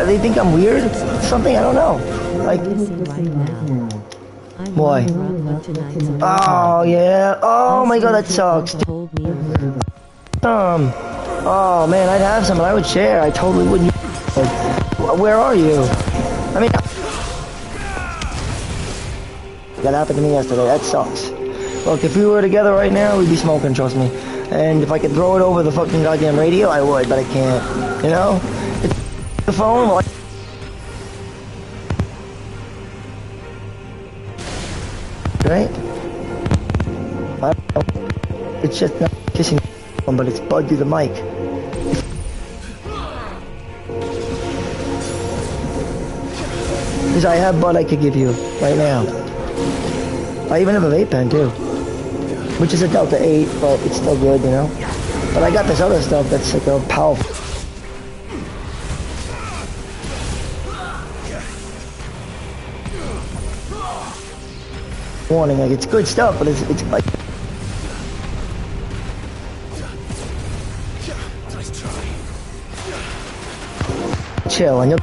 Speaker 1: They think I'm weird. Something I don't know. Like, why? Oh yeah. Oh my God, that sucks. Oh man, I'd have some, and I would share. I totally wouldn't. Where are you? I mean, that happened to me yesterday. That sucks. Look, if we were together right now, we'd be smoking, trust me. And if I could throw it over the fucking goddamn radio, I would, but I can't. You know? It's the phone. Like, right? I don't know. It's just not kissing, but it's bugged through the mic. Because I have bud I could give you right now. I even have a vape pen too, which is a Delta 8, but it's still good, you know. But I got this other stuff that's like a powerful. Warning, like it's good stuff, but it's like chill, and you'll.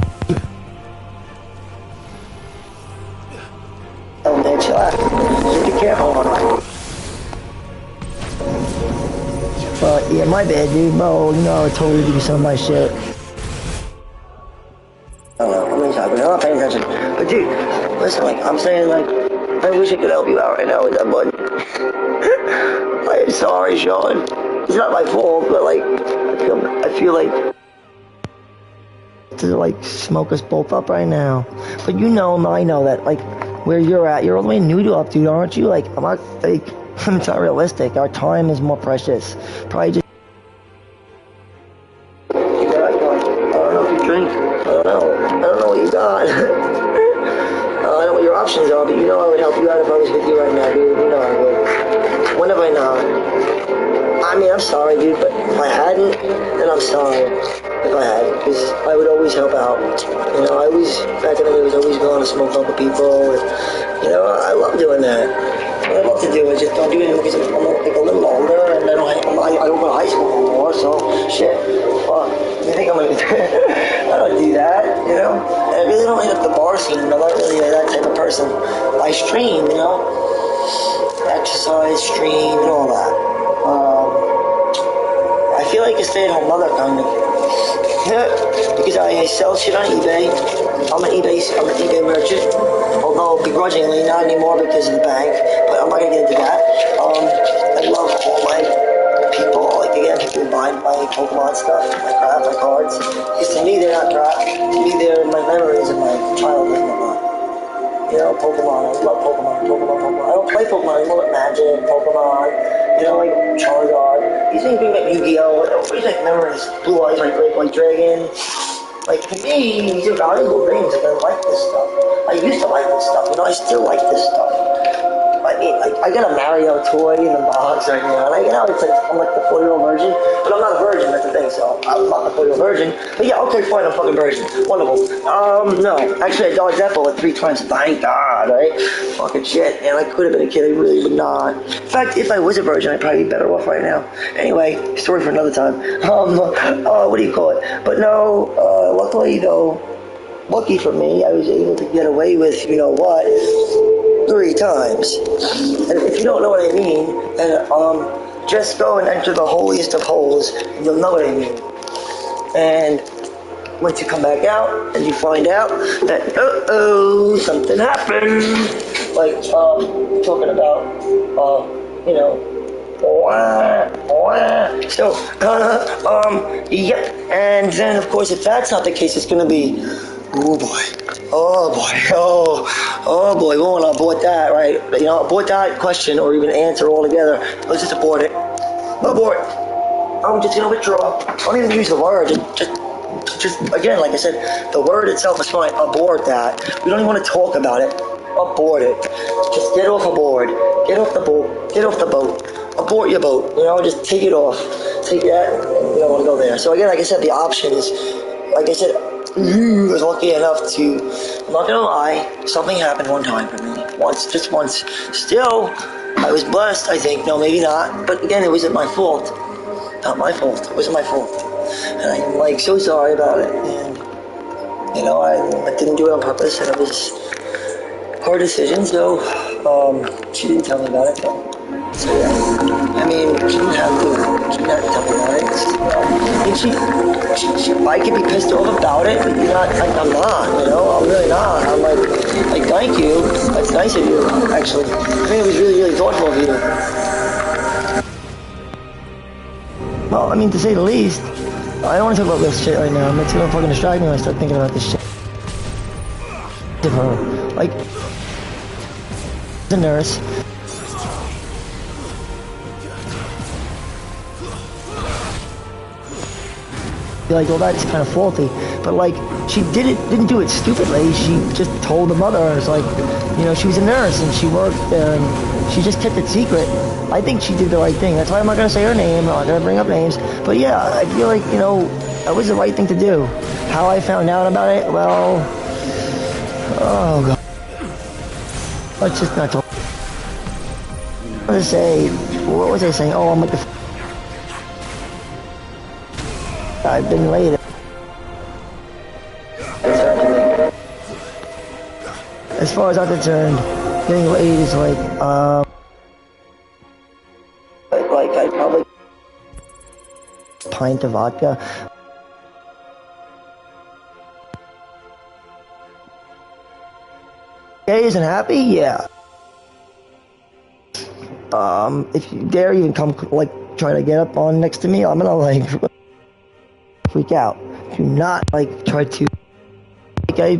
Speaker 1: Oh man, chill out. Be careful. But yeah, my bad, dude. Mo, you know, I totally give you some of my shit. I don't know. I'm not paying attention. But dude, listen, like I'm saying, like I wish I could help you out right now with that button. I'm sorry, Sean. It's not my fault, but like I feel like to like smoke us both up right now. But you know, I know that like where you're at, you're all the way new to up, dude, aren't you? Like I'm not like it's not realistic. Our time is more precious. Probably just you got, I don't know if you drink. I don't know what you got. I don't know what your options are, but you know I would help you out if I was with you right now, dude. You know I would. When have I not? I mean, I'm sorry, dude, but if I hadn't, then I'm sorry if I hadn't, because I would always help out. You know, I always, back in the day, was always going to smoke up with people, and, you know, I love doing that. What I love to do is just don't do it because I'm like a little older, and I don't go to high school anymore, so, shit, fuck, you think I'm gonna do I don't do that, you know? And I really don't hit up the bar scene, I'm not really that type of person. I stream, you know? Exercise, stream, and all that. I feel like a stay-at-home mother, kind of. Because I sell shit on eBay. I'm an eBay merchant. Although begrudgingly, not anymore because of the bank. But I'm not gonna get into that. I love all my people. Like again, people buy my Pokemon stuff, my crap, my cards. Because to me, they're not crap. To me, they're my memories of my childhood and whatnot. You know, Pokemon. I love Pokemon. I don't play Pokemon anymore, but Magic, Pokemon, you know, like Charizard. These things bring back Yu-Gi-Oh! What is like memories? Blue Eyes, like Dragon. Like, to me, these are valuable things. Like, I like this stuff. I used to like this stuff. You know, I still like this stuff. I mean, like, I got a Mario toy in the box right now, and it's like, I'm like the 40-year-old virgin, but I'm not a virgin, that's the thing, so I'm not the 40-year-old virgin. But yeah, okay, fine, I'm a fucking virgin. Wonderful. No, actually, I dodged that bullet 3 times, thank God, right? Fucking shit, man, I could have been a kid, I really would not. In fact, if I was a virgin, I'd probably be better off right now. Anyway, story for another time. What do you call it? But no, luckily, though, lucky for me, I was able to get away with, you know what, 3 times. And if you don't know what I mean, then just go and enter the holiest of holes, and you'll know what I mean. And once you come back out, and you find out that, something happened. Like, talking about, you know, so, yep. And then, of course, if that's not the case, it's going to be, oh boy, oh boy, we won't abort that, right? You know, abort that question or even answer altogether. Let's just abort it. Abort. I'm just going to withdraw. Don't even use the word. Just again, like I said, the word itself is fine. Abort that. We don't even want to talk about it. Abort it. Just get off aboard. Get off the boat. Get off the boat. Abort your boat. You know, just take it off. Take that. We don't want to go there. So again, like I said, the option is, like I said, I was lucky enough to, I'm not gonna lie, something happened one time for me. Just once. Still, I was blessed, I think. No, maybe not. But again, it wasn't my fault. Not my fault. It wasn't my fault. And I'm like so sorry about it. And, you know, I didn't do it on purpose, and it was her decision, so, she didn't tell me about it, so yeah. I mean, she didn't have to tell me about it. I could be pissed off about it, but you're not, like, I'm not, you know, I'm really not. I'm like, thank you. That's nice of you, actually. I think it was really, really thoughtful of you. Well, I mean, to say the least, I don't want to talk about this shit right now. It's gonna fucking distract me when I start thinking about this shit. Like, the nurse. Like, well, that's kind of faulty, but like, she didn't do it stupidly. She just told the mother. It's like, you know, she was a nurse and she worked there, and she just kept it secret. I think she did the right thing. That's why I'm not gonna say her name. I'm not gonna bring up names. But yeah, I feel like, you know, that was the right thing to do. How I found out about it? Well, oh god, let's just not talk. Let's say, what was I saying? Oh, I'm like the. I've been late. As far as I'm concerned, getting late is like I probably pint of vodka. Gay isn't happy? Yeah. If you dare even come, like, try to get up on next to me, I'm gonna, like, freak out. Do not, like, try to, like, I,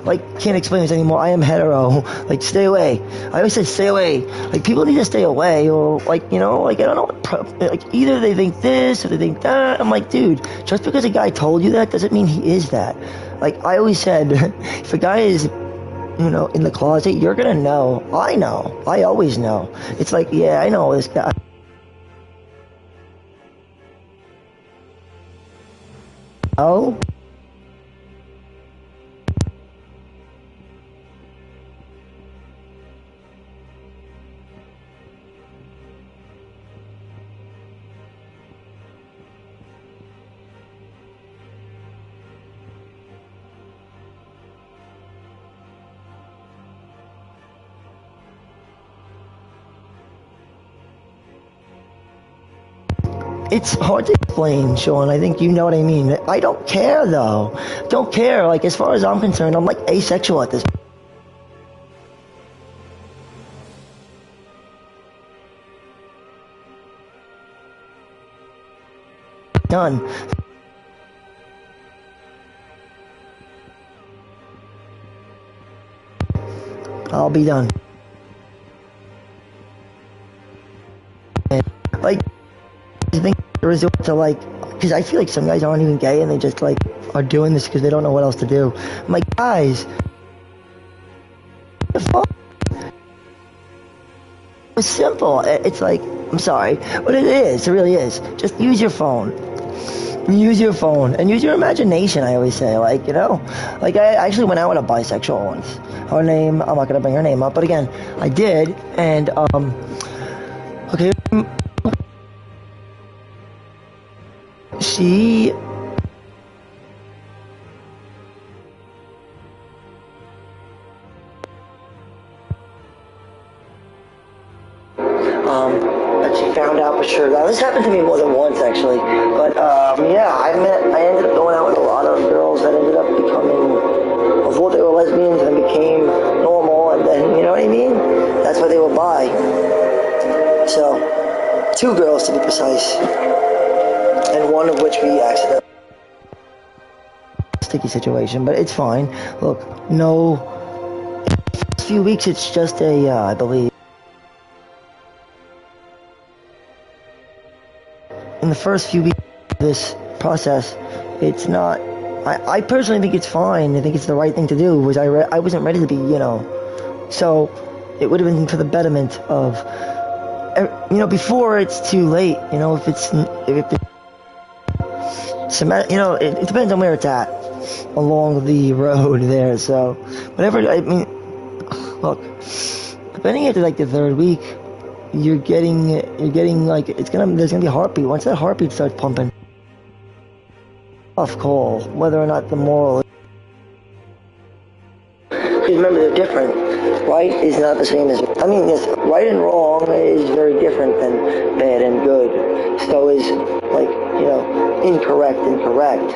Speaker 1: like, can't explain this anymore. I am hetero. Like, stay away. I always say stay away. Like, people need to stay away, or, like, you know, like, I don't know what, like, either they think this, or they think that. I'm like, dude, just because a guy told you that doesn't mean he is that. Like, I always said, if a guy is, you know, in the closet, you're gonna know. I know. I always know. It's like, yeah, I know this guy. Oh? It's hard to explain, Sean. I think you know what I mean. I don't care, though. Don't care. Like, as far as I'm concerned, I'm, like, asexual at this point. Done. I'll be done. Like, I think resort to, like, because I feel like some guys aren't even gay and they just, like, are doing this because they don't know what else to do. I'm like, guys, what the fuck? was simple. It's like, I'm sorry, but it is. It really is. Just use your phone. Use your phone and use your imagination. I always say, like, you know, like I actually went out with a bisexual once. Her name, I'm not gonna bring her name up, but again, I did, and okay, she. That she found out for sure. Now, this happened to me more than once, actually. But, yeah, I ended up going out with a lot of girls that ended up becoming, before they were lesbians, and became normal, and then, you know what I mean? That's why they were bi. So, 2 girls to be precise. And one of which we accidentally. Sticky situation, but it's fine. Look, no. A few weeks, it's just a, I believe. In the first few weeks of this process, it's not. I personally think it's fine. I think it's the right thing to do. Was I wasn't ready to be, you know. So it would have been for the betterment of, you know, before it's too late. You know, if it's you know, it depends on where it's at along the road there. So whatever. I mean, look, depending after like the 3rd week. You're getting like there's gonna be a heartbeat. Once that heartbeat starts pumping, off call, whether or not the moral. Because remember, they're different. Right is not the same as, I mean, yes, right and wrong is very different than bad and good. So is, like, you know, incorrect and correct.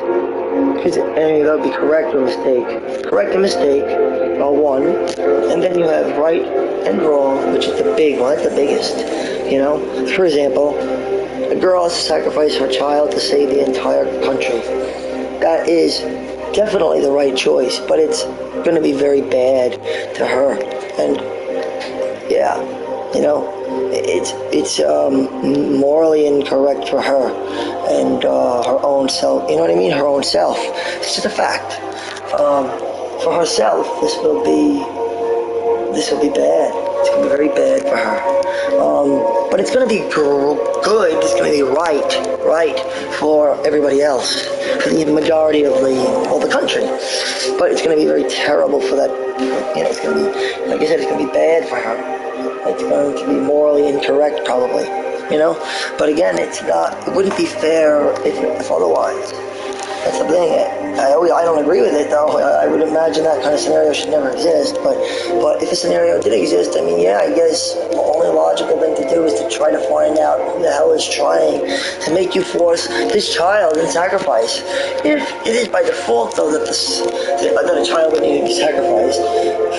Speaker 1: Because that would be correct or mistake. Correct and mistake are one, and then you have right and wrong, which is the big one. That's the biggest. You know, for example, a girl has to sacrifice her child to save the entire country. That is definitely the right choice, but it's going to be very bad to her. And yeah, you know, it's morally incorrect for her and her own self. You know what I mean? Her own self. It's just a fact. For herself, this will be bad. It's going to be very bad for her. But it's going to be good. It's going to be right for everybody else, for the majority of the country. But it's going to be very terrible for that. You know, it's going to be, like I said, it's going to be bad for her. It's going to be morally incorrect, probably. You know, but again, it wouldn't be fair if otherwise. That's the thing. I don't agree with it, though. I would imagine that kind of scenario should never exist. But if a scenario did exist, I mean, yeah, I guess the only logical thing to do is to try to find out who the hell is trying to make you force this child in sacrifice. If it is by default, though, that a child would need to be sacrificed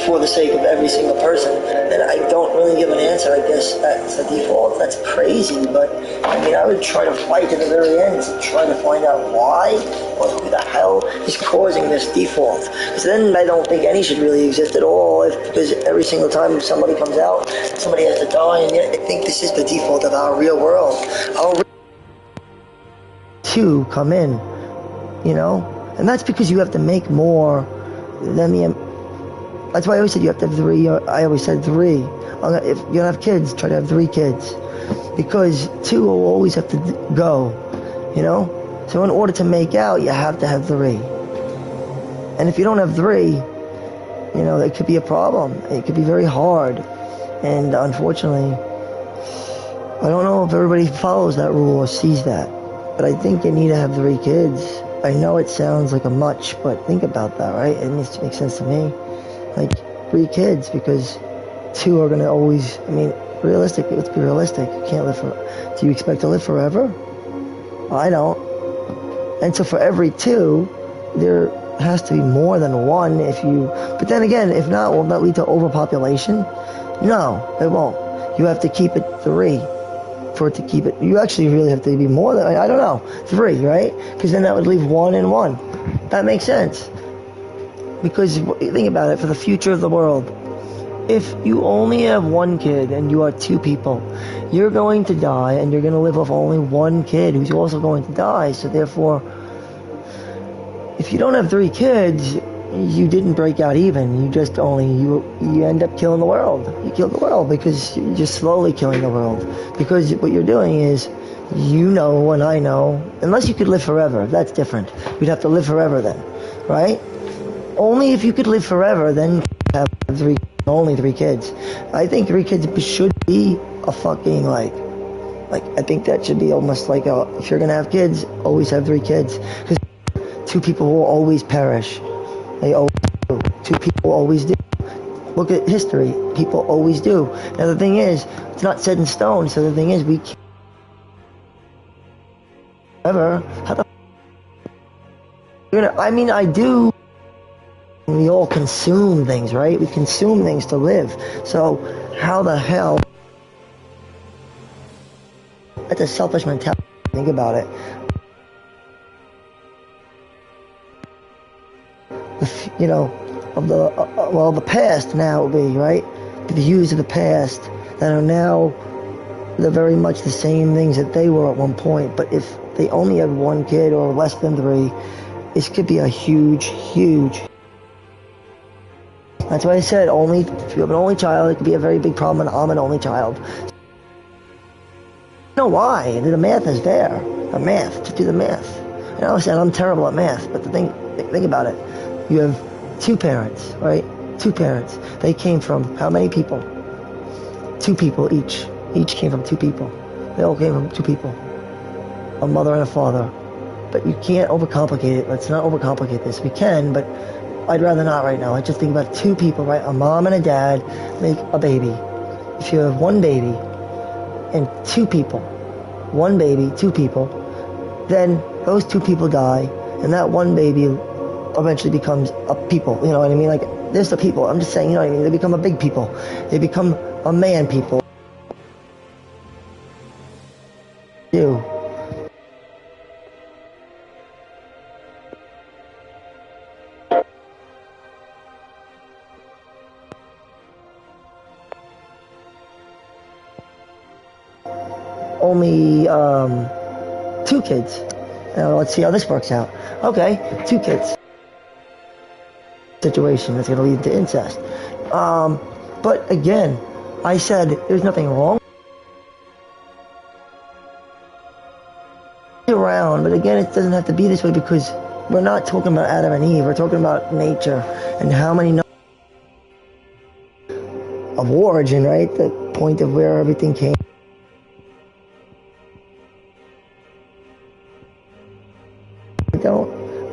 Speaker 1: for the sake of every single person, then I don't really give an answer. I guess that's the default. That's crazy, but I mean, I would try to fight to the very end to try to find out why or who the hell is causing this default. Because then I don't think any should really exist at all, because every single time somebody comes out, somebody has to die, and yet I think this is the default of our real world. To come in, you know? And that's because you have to make more than the... That's why I always said you have to have 3. I always said 3. If you have kids, try to have 3 kids. Because 2 will always have to go, you know? So in order to make out, you have to have 3. And if you don't have 3, you know, it could be a problem. It could be very hard. And unfortunately, I don't know if everybody follows that rule or sees that. But I think you need to have 3 kids. I know it sounds like a much, but think about that, right? It needs to make sense to me. Like, 3 kids, because 2 are going to always, I mean, realistic, let's be realistic. You can't live do you expect to live forever? I don't. And so for every 2, there has to be more than 1 but then again, if not, will that lead to overpopulation? No, it won't. You have to keep it 3 for it to keep it. You actually really have to be more than, I don't know, 3, right? Because then that would leave 1 and 1. That makes sense. Because think about it, for the future of the world, if you only have 1 kid and you are 2 people, you're going to die and you're going to live off only 1 kid who's also going to die. So therefore, if you don't have 3 kids, you didn't break out even. You just only, you end up killing the world. You kill the world because you're just slowly killing the world. Because what you're doing is, you know and I know, unless you could live forever, that's different. We'd have to live forever then, right? Only if you could live forever, then you have only 3 kids. I think 3 kids should be a fucking, like, I think that should be almost like if you're gonna have kids, always have 3 kids. Because 2 people will always perish. They always do. 2 people always do. Look at history. People always do. Now the thing is, it's not set in stone, so the thing is, we can't ever. How the I mean, I do. We all consume things, right? We consume things to live. So, how the hell? That's a selfish mentality. Think about it. You know, of the well, the past now will be, right? The views of the past that are now, they're very much the same things that they were at one point. But if they only have 1 kid or less than 3, this could be a huge. That's why I said, if you have an only child, it could be a very big problem, and I'm an only child. I know why. The math is there. The math. Just do the math. You know, I'm terrible at math, but think about it. You have 2 parents, right? 2 parents. They came from how many people? 2 people each. Each came from 2 people. They all came from 2 people. A mother and a father. But you can't overcomplicate it. Let's not overcomplicate this. We can, but I'd rather not right now. I just think about 2 people, right? A mom and a dad make a baby. If you have 1 baby and 2 people, 1 baby, 2 people, then those 2 people die, and that 1 baby eventually becomes a people. You know what I mean? Like, there's the people. I'm just saying, you know what I mean? They become a big people. They become a man people. Do. Only 2 kids. Let's see how this works out. Okay, 2 kids. Situation that's going to lead to incest. But again, I said there's nothing wrong around, but again, it doesn't have to be this way, because we're not talking about Adam and Eve. We're talking about nature and how many of origin, right? The point of where everything came.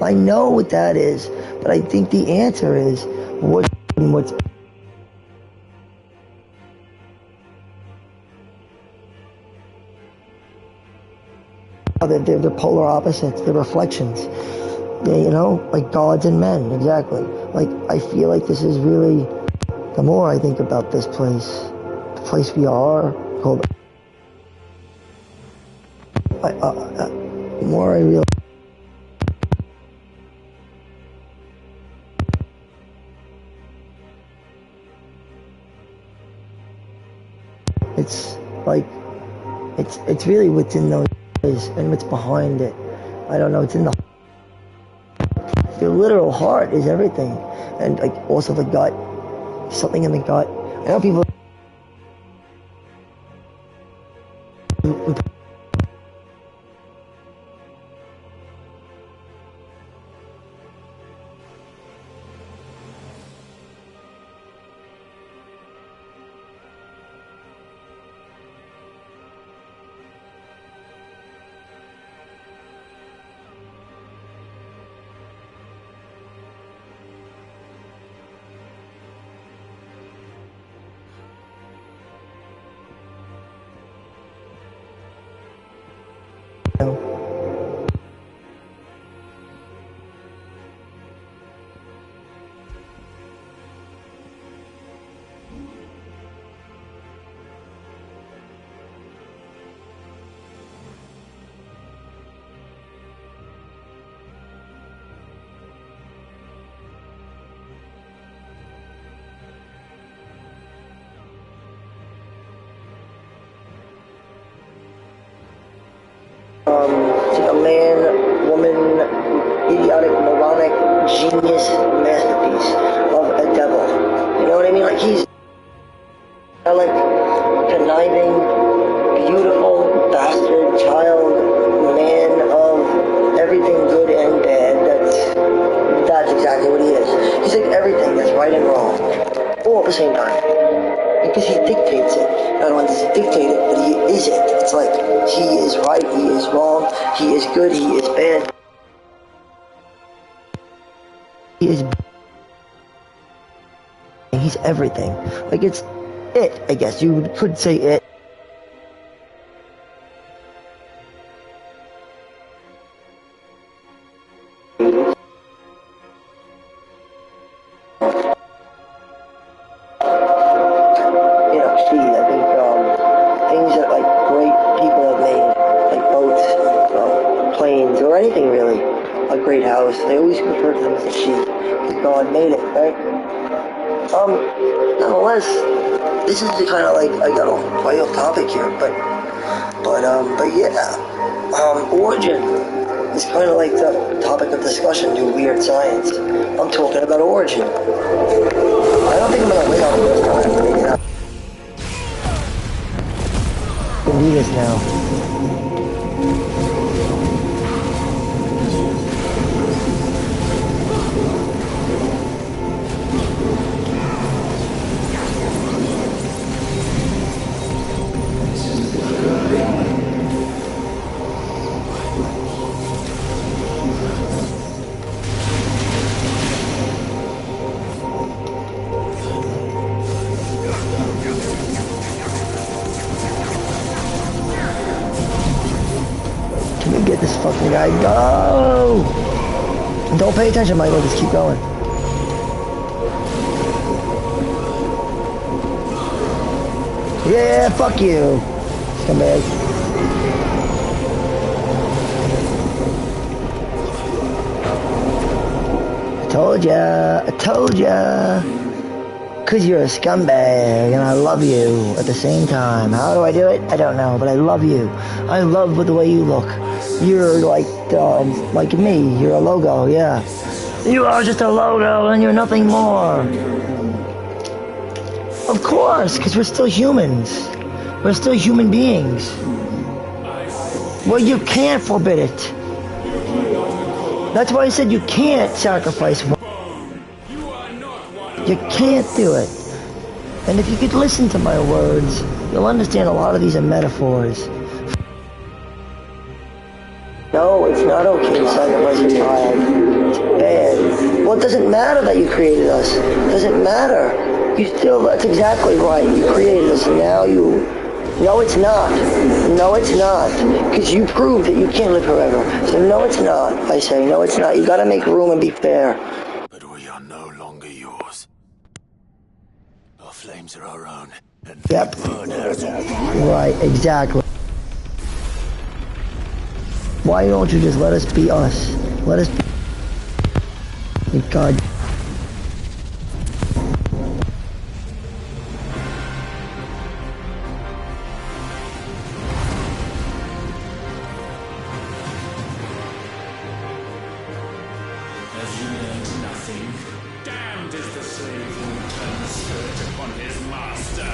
Speaker 1: I know what that is, but I think the answer is what's they're polar opposites, they're reflections. You know, like gods and men, exactly. Like, I feel like this is really, the more I think about this place, the place we are, called, the more I realize it's like, it's really what's in those and what's behind it. I don't know, it's in the literal heart is everything. And like, also the gut, something in the gut. I know people a man, woman, idiotic, moronic, genius masterpiece of a devil. You know what I mean? Like, he's like conniving, beautiful bastard child man of everything good and bad. That's exactly what he is. He's like everything that's right and wrong, all at the same time. Because he dictates it. Not only does he dictate it, but he is it. It's like he is right, he is wrong, he is good, he is bad. He's everything. Like, it's it, I guess. You could say it. They always refer to them as a she, because God made it, right? Nonetheless, this is the kind of like, I got way off topic here, but yeah, origin is kind of like the topic of discussion through weird science. I'm talking about origin. I don't think I'm gonna wait on this time. I can do this now. Get this fucking guy. Go! And don't pay attention, Michael. Just keep going. Yeah, fuck you. Scumbag. I told ya. Cause you're a scumbag and I love you at the same time. How do I do it? I don't know, but I love you. I love the way you look. You're like me. You're a logo, yeah. You are just a logo and you're nothing more. Of course, because we're still humans. We're still human beings. Well, you can't forbid it. That's why I said you can't sacrifice one. You can't do it. And if you could listen to my words, you'll understand a lot of these are metaphors. No, it's not okay to sacrifice a child. It's bad. Well, it doesn't matter that you created us. It doesn't matter. That's exactly right. You created us, and now you... No, it's not. No, it's not. Because you proved that you can't live forever. So no, it's not. I say, no, it's not. You gotta make room and be fair.
Speaker 5: But we are no longer yours. Our flames are our own, and
Speaker 1: yep.
Speaker 5: Burn as
Speaker 1: right, exactly. Why don't you just let us be us? Let us be... God.
Speaker 10: Has you learned nothing? Damned is the slave who turns spirit upon his master.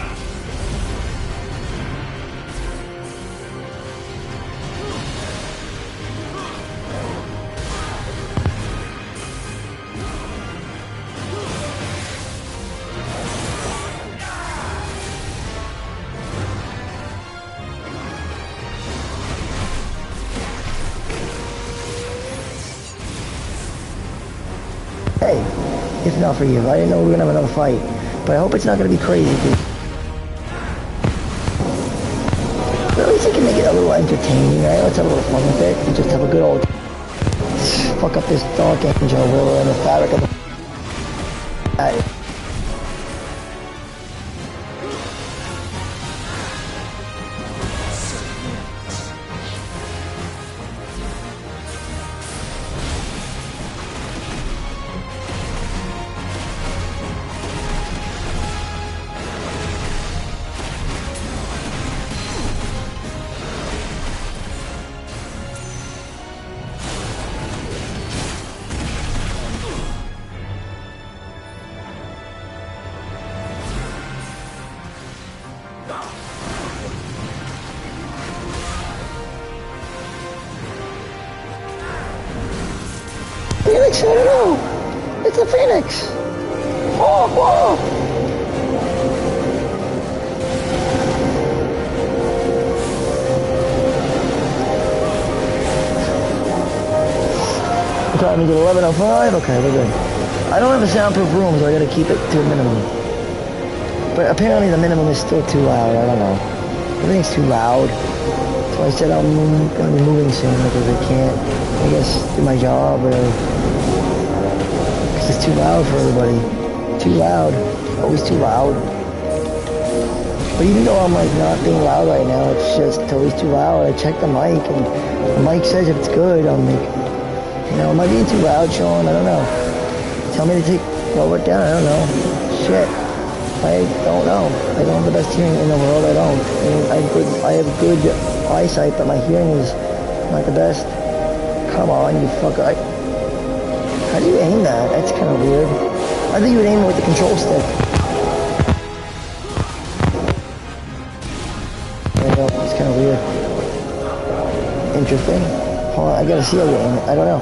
Speaker 1: Hey, if not for you, I didn't know we were gonna have another fight, but I hope it's not gonna be crazy, dude. But at least I can make it a little entertaining, right? Let's have a little fun with it and just have a good old fuck up this Dark Angel where we're in the fabric of the... phoenix? I don't know. It's a phoenix. Oh, whoa. Time is at 11:05. Okay, we're good. I don't have a soundproof room, so I gotta keep it to a minimum. But apparently the minimum is still too loud. I don't know. Everything's too loud. So I said I'm gonna be moving soon because I can't, I guess, do my job or because it's too loud for everybody. Too loud. Always too loud. But even though I'm like not being loud right now, it's just always too loud. I check the mic and the mic says if it's good, I'm like, you know, am I being too loud, Sean? I don't know. Tell me to lower it down. I don't know. Shit. I don't know. I don't have the best hearing in the world. I don't. I mean, I have good eyesight, but my hearing is not the best. Come on, you fucker. How do you aim that? That's kind of weird. I think you would aim it with the control stick. I know, it's kind of weird. Interesting. Hold on, I gotta see how you aim it. I don't know.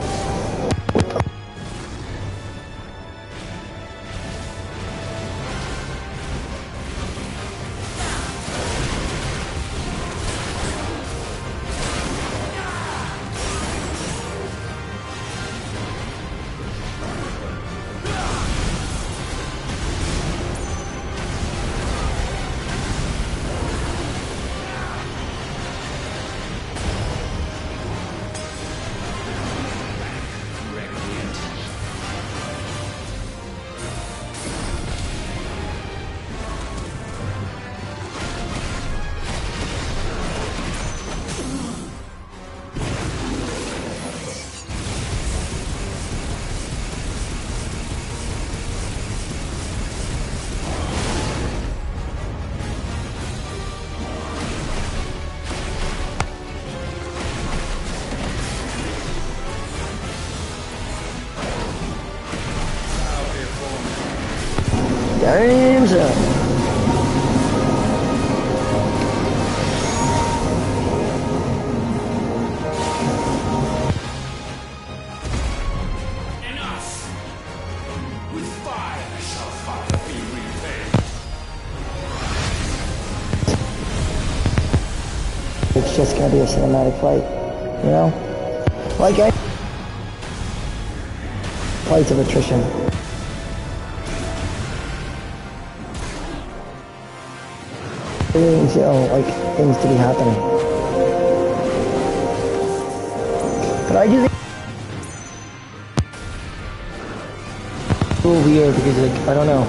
Speaker 1: Time's up.
Speaker 10: Enough! With fire shall fire be repaid.
Speaker 1: It's just gonna be a cinematic fight, you know? Like I fights of attrition. Things, you know, like things to be happening. But I do think it's a little weird because, like, I don't know,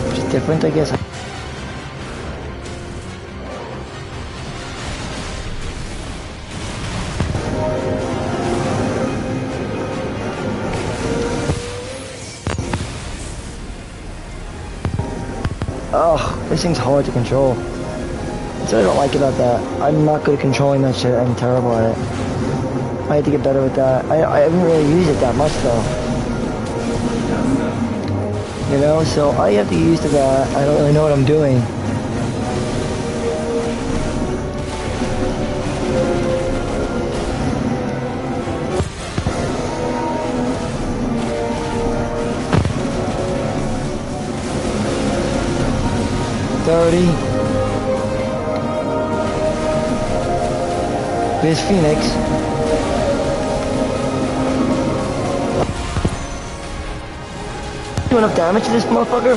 Speaker 1: it's just different, I guess. Oh, this thing's hard to control. That's what I don't like about that. I'm not good at controlling that shit. I'm terrible at it. I had to get better with that. I haven't really used it that much though. You know, so I have to use to that. I don't really know what I'm doing. There's Phoenix. Do enough damage to this motherfucker?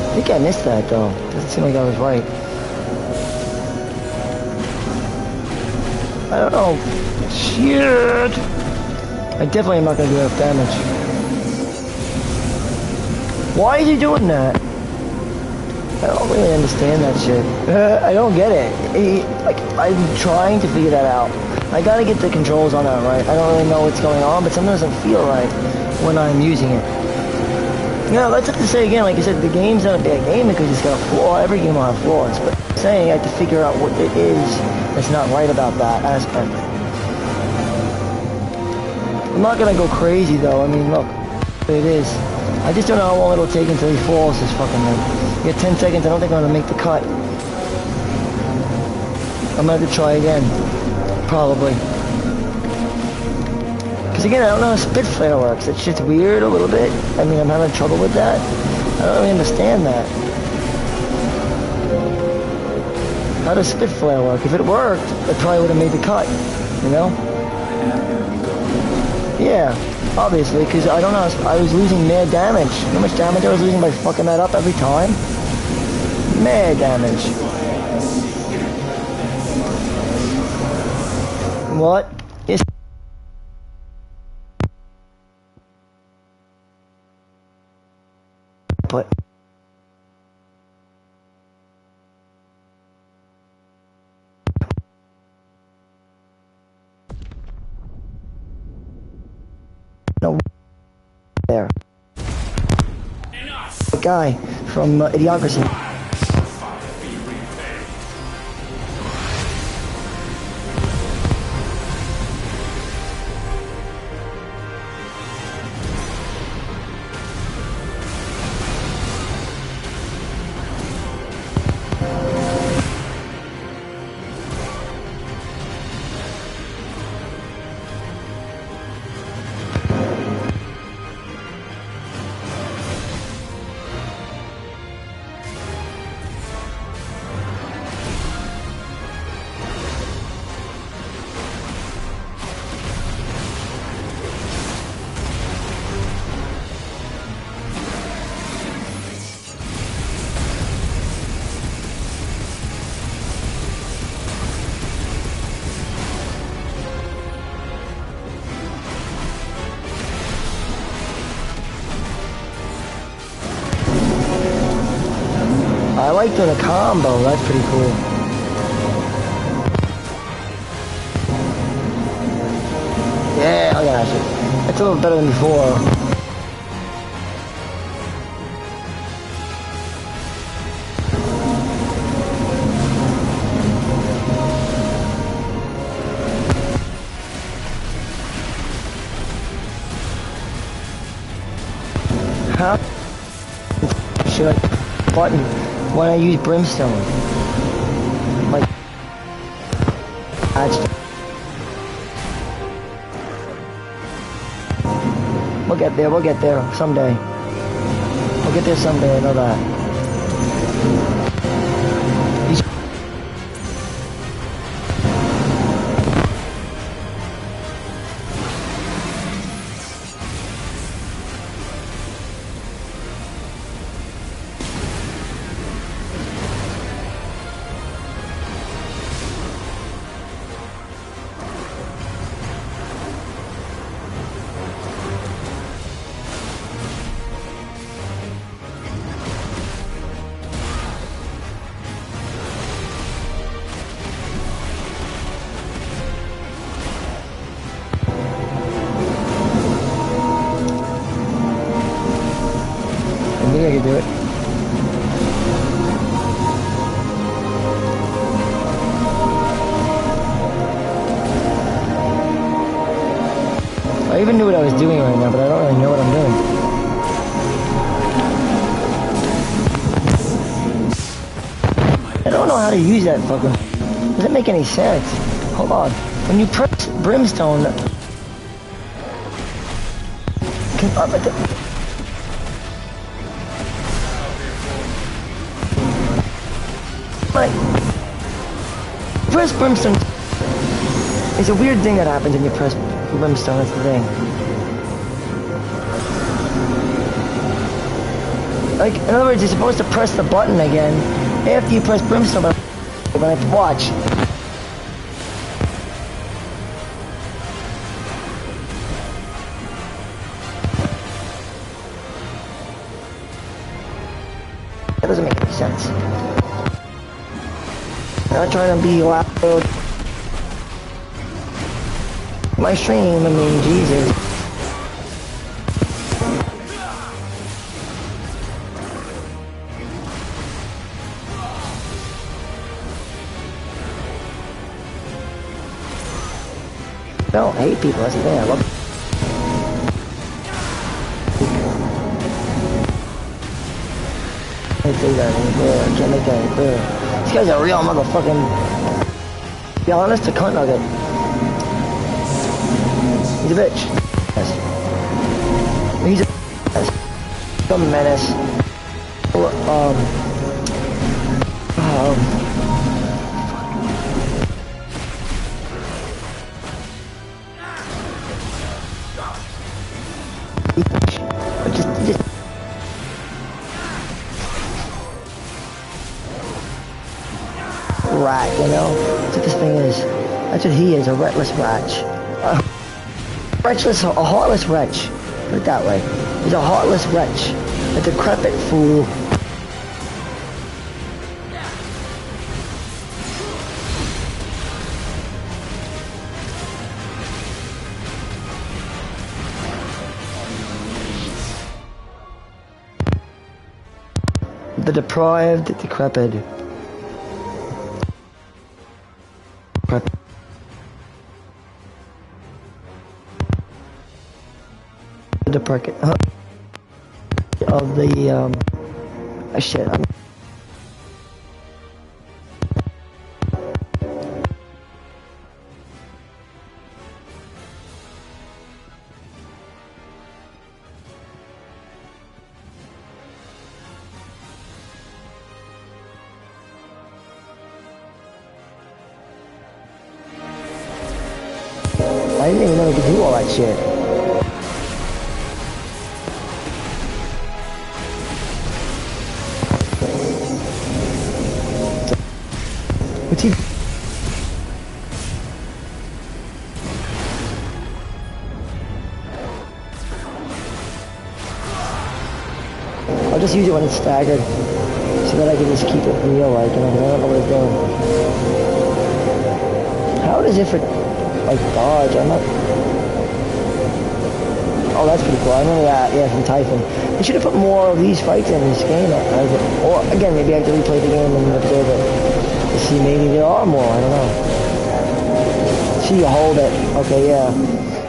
Speaker 1: I think I missed that though. Doesn't seem like I was right. I don't know. Shit! I definitely am not gonna do enough damage. Why is he doing that? I don't really understand that shit. I don't get it. Like, I'm trying to figure that out. I gotta get the controls on that right. I don't really know what's going on, but sometimes it doesn't feel right when I'm using it. No, that's not to say again, like I said, the game's not a bad game because it's got a flaw. Every game will have flaws, but I'm saying I have to figure out what it is that's not right about that aspect. I'm not gonna go crazy though. I mean, look, it is. I just don't know how long it'll take until he falls this fucking thing. You get 10 seconds, I don't think I'm gonna make the cut. I'm gonna have to try again. Probably. Because again, I don't know how Spitfire works. It's just weird a little bit. I mean, I'm having trouble with that. I don't really understand that. How does Spitfire work? If it worked, it probably would have made the cut, you know? Yeah, obviously, because I don't know, I was losing mad damage. You know how much damage I was losing by fucking that up every time? Mad damage. What? Yes. But... No. There. The guy from Idiocracy. I like doing a combo, that's pretty cool. Yeah, I got you. It's a little better than before. How should I button when I use brimstone? Like we'll get there someday. We'll get there someday, I know that. I can do it. I even knew what I was doing right now, but I don't really know what I'm doing. I don't know how to use that fucking... Doesn't make any sense. Hold on. When you press brimstone... Like, press brimstone. It's a weird thing that happens when you press brimstone, that's the thing. Like, in other words, you're supposed to press the button again after you press brimstone, but I have to watch. That doesn't make any sense. I'm not trying to be loud. My stream, I mean, Jesus. I don't hate people, that's the thing, I love it. I can't say that any clearer, I can't make that any clearer. This guy's a real motherfucking... Be honest, a cunt nugget. He's a bitch. He's a menace. Just rat, you know? That's what this thing is. That's what he is, a relentless wretch. A heartless wretch. Put it that way. He's a heartless wretch. A decrepit fool. The deprived, decrepit. The depressed of the shit. I didn't even know we could do all that shit. What's he? I'll just use it when it's staggered, so that I can just keep it real, like, you know, 'cause I don't know what it's doing. How does it for, like, dodge? I'm not... Oh, that's pretty cool. I remember that, yeah, from Typhon. They should have put more of these fights in this game. Or, again, maybe I have to replay the game and observe it. To see maybe there are more, I don't know. See, you hold it. Okay, yeah.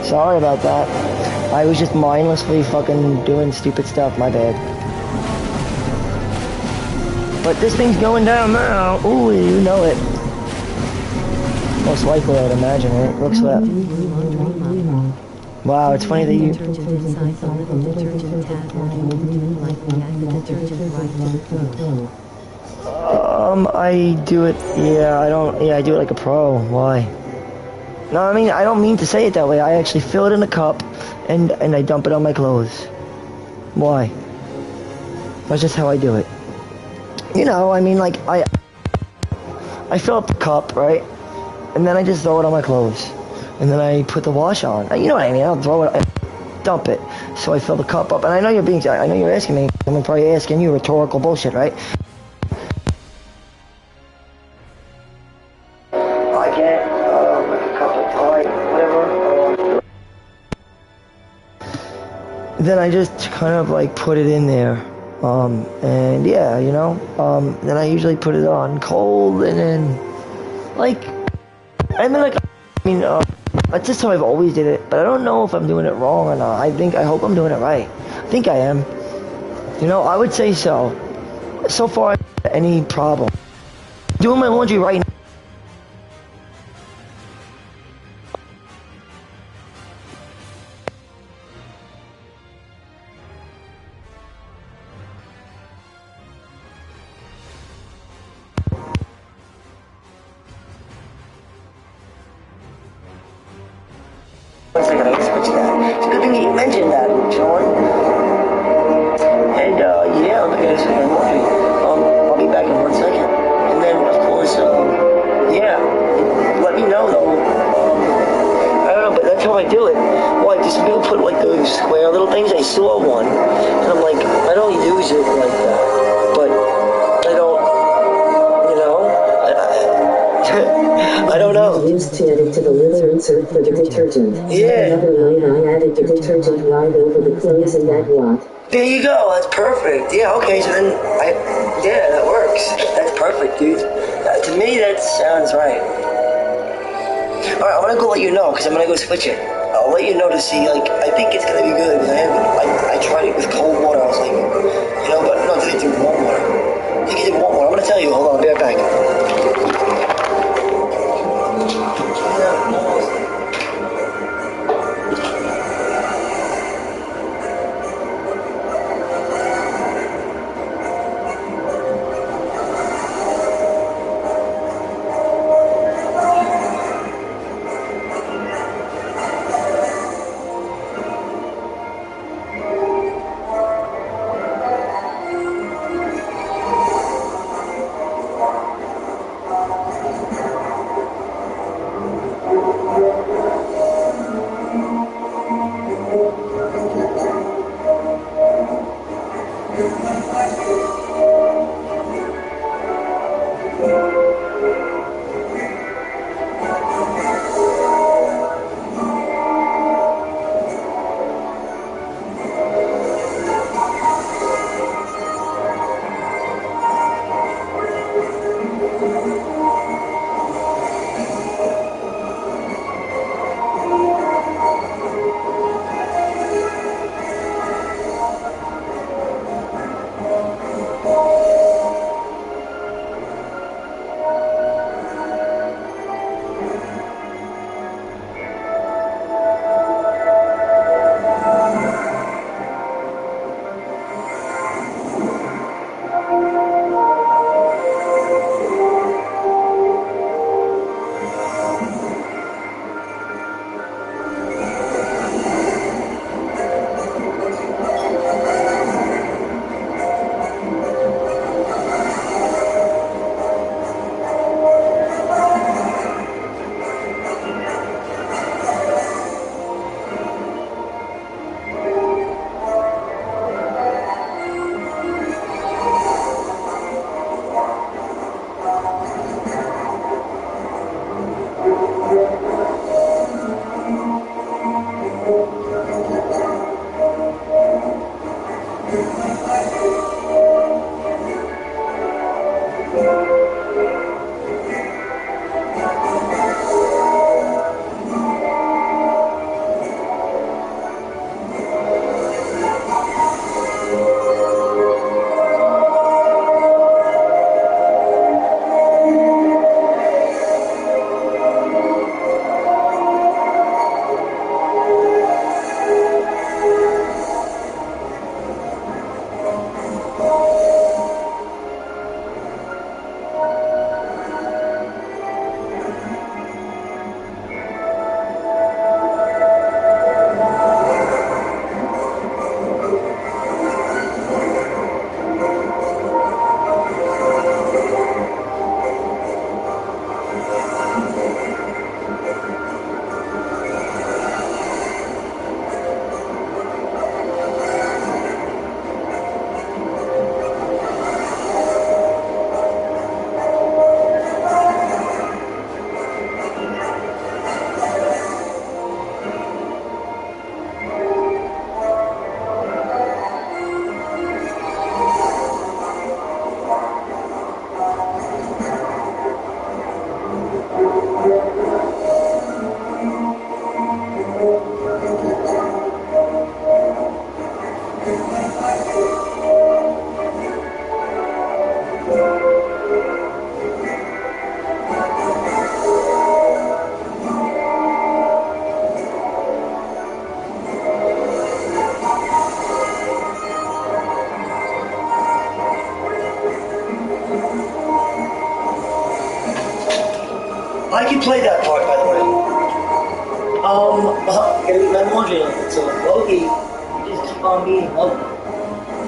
Speaker 1: Sorry about that. I was just mindlessly fucking doing stupid stuff, my bad. But this thing's going down now. Ooh, you know it. Most likely, I'd imagine, right? Looks that. Wow, it's funny that you... I do it, I do it like a pro. Why? No, I mean, I don't mean to say it that way. I actually fill it in a cup, and I dump it on my clothes. Why? That's just how I do it. You know, I mean, like, I fill up the cup, right? And then I just throw it on my clothes. And then I put the wash on. You know what I mean? I'll throw it, I dump it. So I fill the cup up. And I know you're asking me. I'm probably asking you rhetorical bullshit, right? I can't, like a cup of pie, whatever. Then I just kind of like put it in there. And yeah, you know, then I usually put it on cold and then, like, that's just how I've always did it, but I don't know if I'm doing it wrong or not. I hope I'm doing it right. I think I am. You know, I would say so. So far, any problem. Doing my laundry right now. One second, I can switch that. It's a good thing you mentioned that, Sean. And, yeah, look at this thing. I'll be back in 1 second. And then, of course, yeah, let me know, though. I don't know, but that's how I do it. Well, just people put, like, those square little things. I saw one, and I'm like, I don't use it like that. But I don't, you know, I don't know.
Speaker 11: Used to add it to the litter insert for the detergent.
Speaker 1: Yeah.
Speaker 11: Another line I added the detergent right over the clothes and that what?
Speaker 1: There you go. That's perfect. Yeah. Okay. So then, yeah, that works. That's perfect, dude. To me, that sounds right. All right, I'm gonna go let you know because I'm gonna go switch it. I'll let you know to see. Like, I think it's gonna be good because I tried it with cold water. I was like, you know, but no, I did it through warm water. I think it did warm water. I'm gonna tell you. Hold on. I'll be right back. I can play that part, by the way. I'm wondering, so Loki, you just keep on being Loki.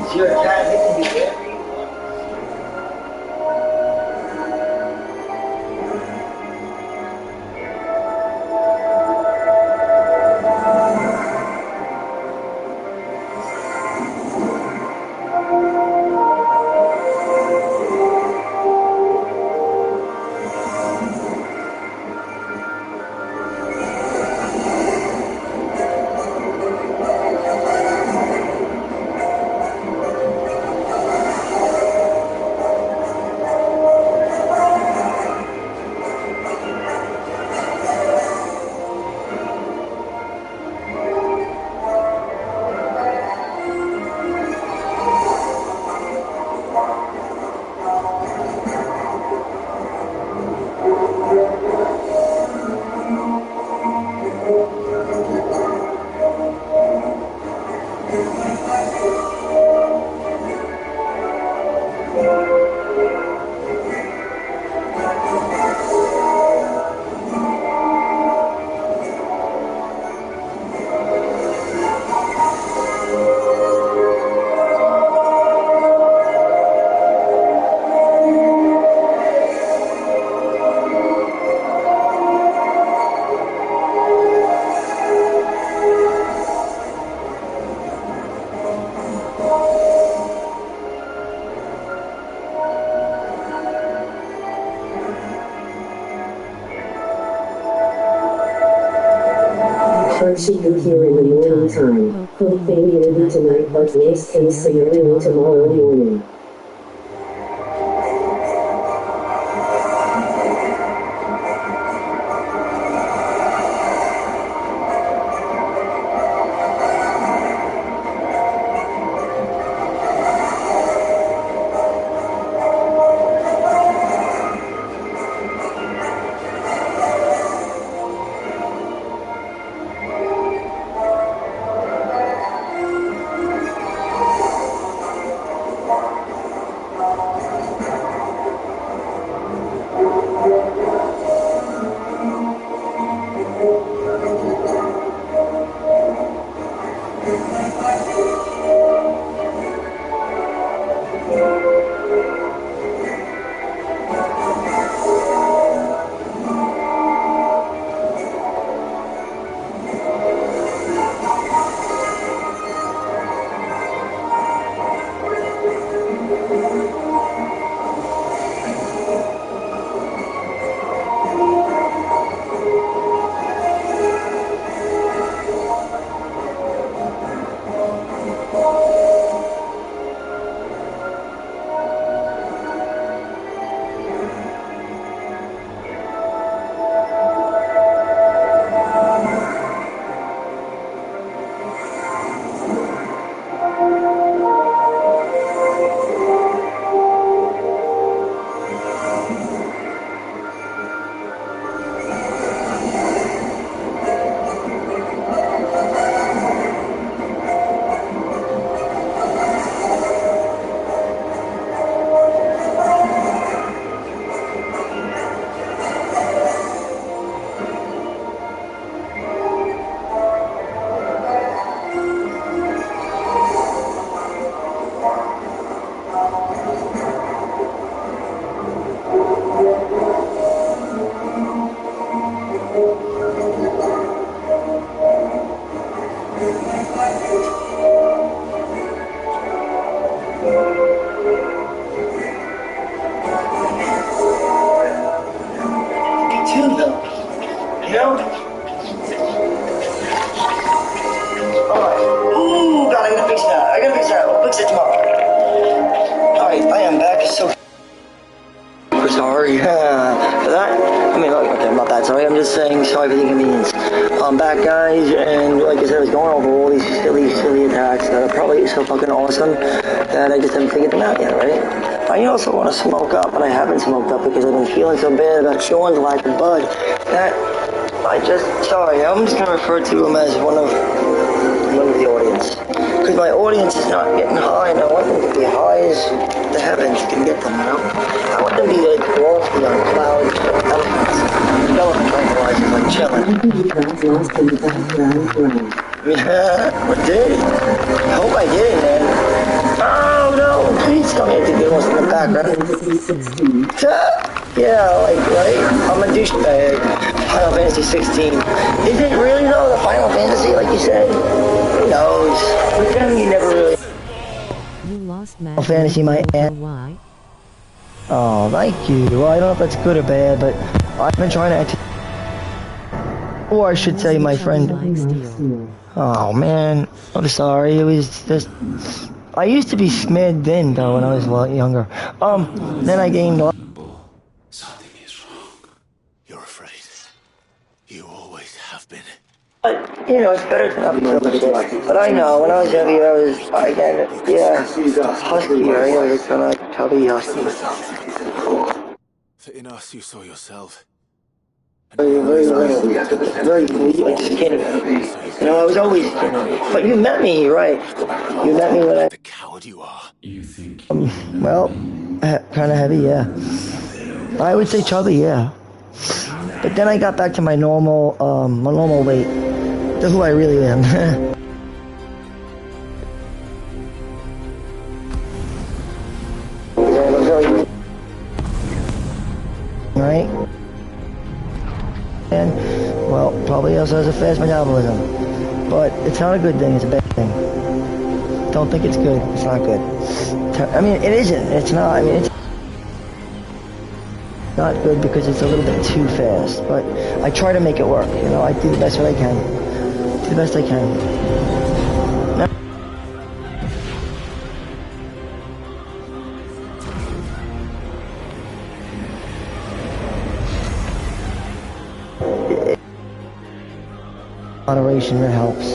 Speaker 1: Is your cat, it can be whatever you want.
Speaker 11: I'll see you here in the morning time. Hope maybe it'll be tonight, but worst case scenario tomorrow morning.
Speaker 1: Sorry for that. I mean, okay, I'm not that sorry. I'm just saying sorry for the inconvenience. I'm back, guys, and like I said, I was going over all these silly attacks that are probably so fucking awesome that I just haven't figured them out yet, right? I also want to smoke up, but I haven't smoked up because I've been feeling so bad about Sean's lack of bud that I'm just gonna refer to him as one of the audience. Because my audience is not getting high, and I want them to be high as the heavens can get them, you know? I want them to be like lofty on clouds, elephant tranquilizers, like chilling. Yeah, what did? I hope I did, man. Oh no, please tell me I did good ones in the background. Yeah, like, right? I'm a douchebag. Final Fantasy 16. Is it really though, the Final Fantasy, like you said? Who knows? But then you never really...
Speaker 8: You lost
Speaker 1: Final Fantasy, my aunt.
Speaker 8: Why?
Speaker 1: Oh, thank you. Well, I don't know if that's good or bad, but I've been trying to... Or I should say my friend... Oh, man. I'm sorry. It was just... I used to be smid then, though, when I was a lot younger. Then I gained...
Speaker 5: Something is wrong. You're afraid. You always have been.
Speaker 1: But, you know, it's better to not be so much. But I know, when I was younger, I was, again, yeah, husky, right? I was kind of chubby husky.
Speaker 5: For in us you saw yourself.
Speaker 1: Very skinny. You know, I was always skinny. But you met me, right? You met me when I...
Speaker 5: The coward you are.
Speaker 6: You think...
Speaker 1: well, kind of heavy, yeah. I would say chubby, yeah. But then I got back to my normal weight. To who I really am. Right? And, well, probably also has a fast metabolism. But it's not a good thing, it's a bad thing. Don't think it's good, it's not good. I mean, it isn't, it's not, I mean, it's not good because it's a little bit too fast. But I try to make it work, you know, I do the best that I can. to the best I can. Moderation, it helps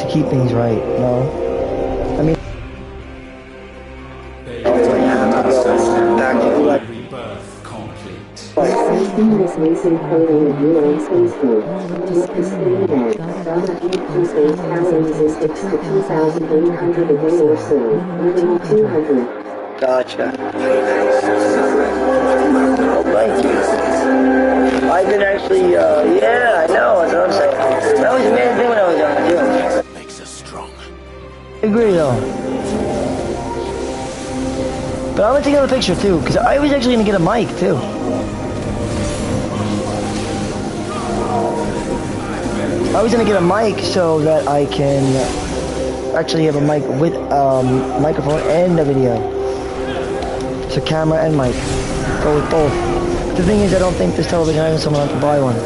Speaker 1: to keep things right, you know? I mean, back to like
Speaker 10: rebirth complete.
Speaker 11: Seamless racing program view on Facebook. Display event. Product increase power resistance to 2,800 degree or so. Level 200.
Speaker 1: gotcha. Thank you. I've been actually, yeah, I know, that's what I'm saying. That was a man thing when I was young, too.
Speaker 5: Makes us strong.
Speaker 1: I agree, though. But I'm gonna take another picture, too, because I was actually gonna get a mic, too. I was gonna get a mic so that I can actually have a mic with microphone and a video. So camera and mic. Go with both. The thing is, I don't think this television has someone have to buy one.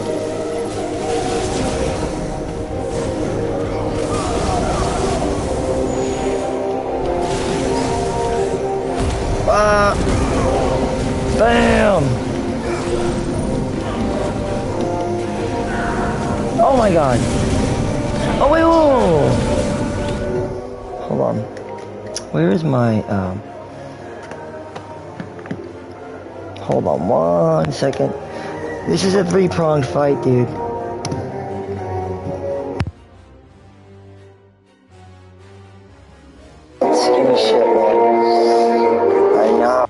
Speaker 1: Bam! Oh my god. Oh wait, whoa! Hold on. Where is my, hold on 1 second. This is a three-pronged fight, dude. Give me shit, man. I know.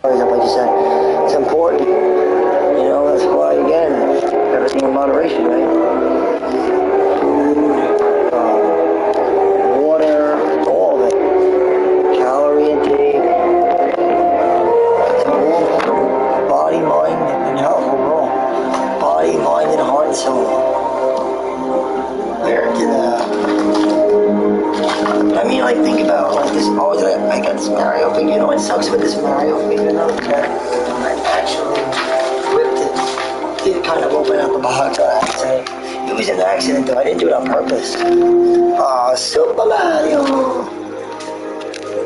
Speaker 1: Like you said, it's important. You know, that's why, again, everything in moderation, right? Water, all of it. Calorie intake, body, mind, and health overall. Body, mind, and heart and soul. Where did I mean, like, think about, like, this, oh, I got this Mario figure. You know what sucks with this Mario figure, though? That I actually whipped it. Did kind of open up the box, I have to say. It was an accident, though. I didn't do it on purpose. Super Mario!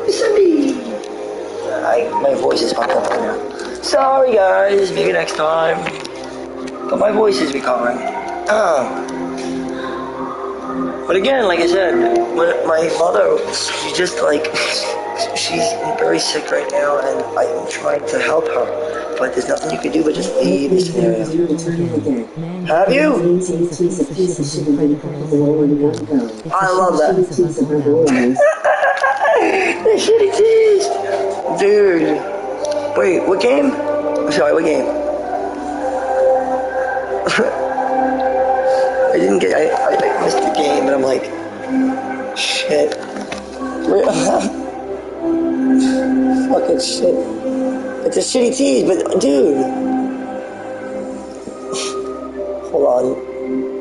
Speaker 1: It's a me! My voice is fucked up right now. Sorry, guys. Maybe next time. But my voice is recovering. But again, like I said, when my mother, she just like, she's very sick right now, and I'm trying to help her. But there's nothing you can do but just leave the scenario. Have you? I love that. The shitty tease! Dude. Wait, what game? I'm sorry, what game? I missed the game, and I'm like, shit. Fucking shit. It's a shitty tease, but dude. Hold on.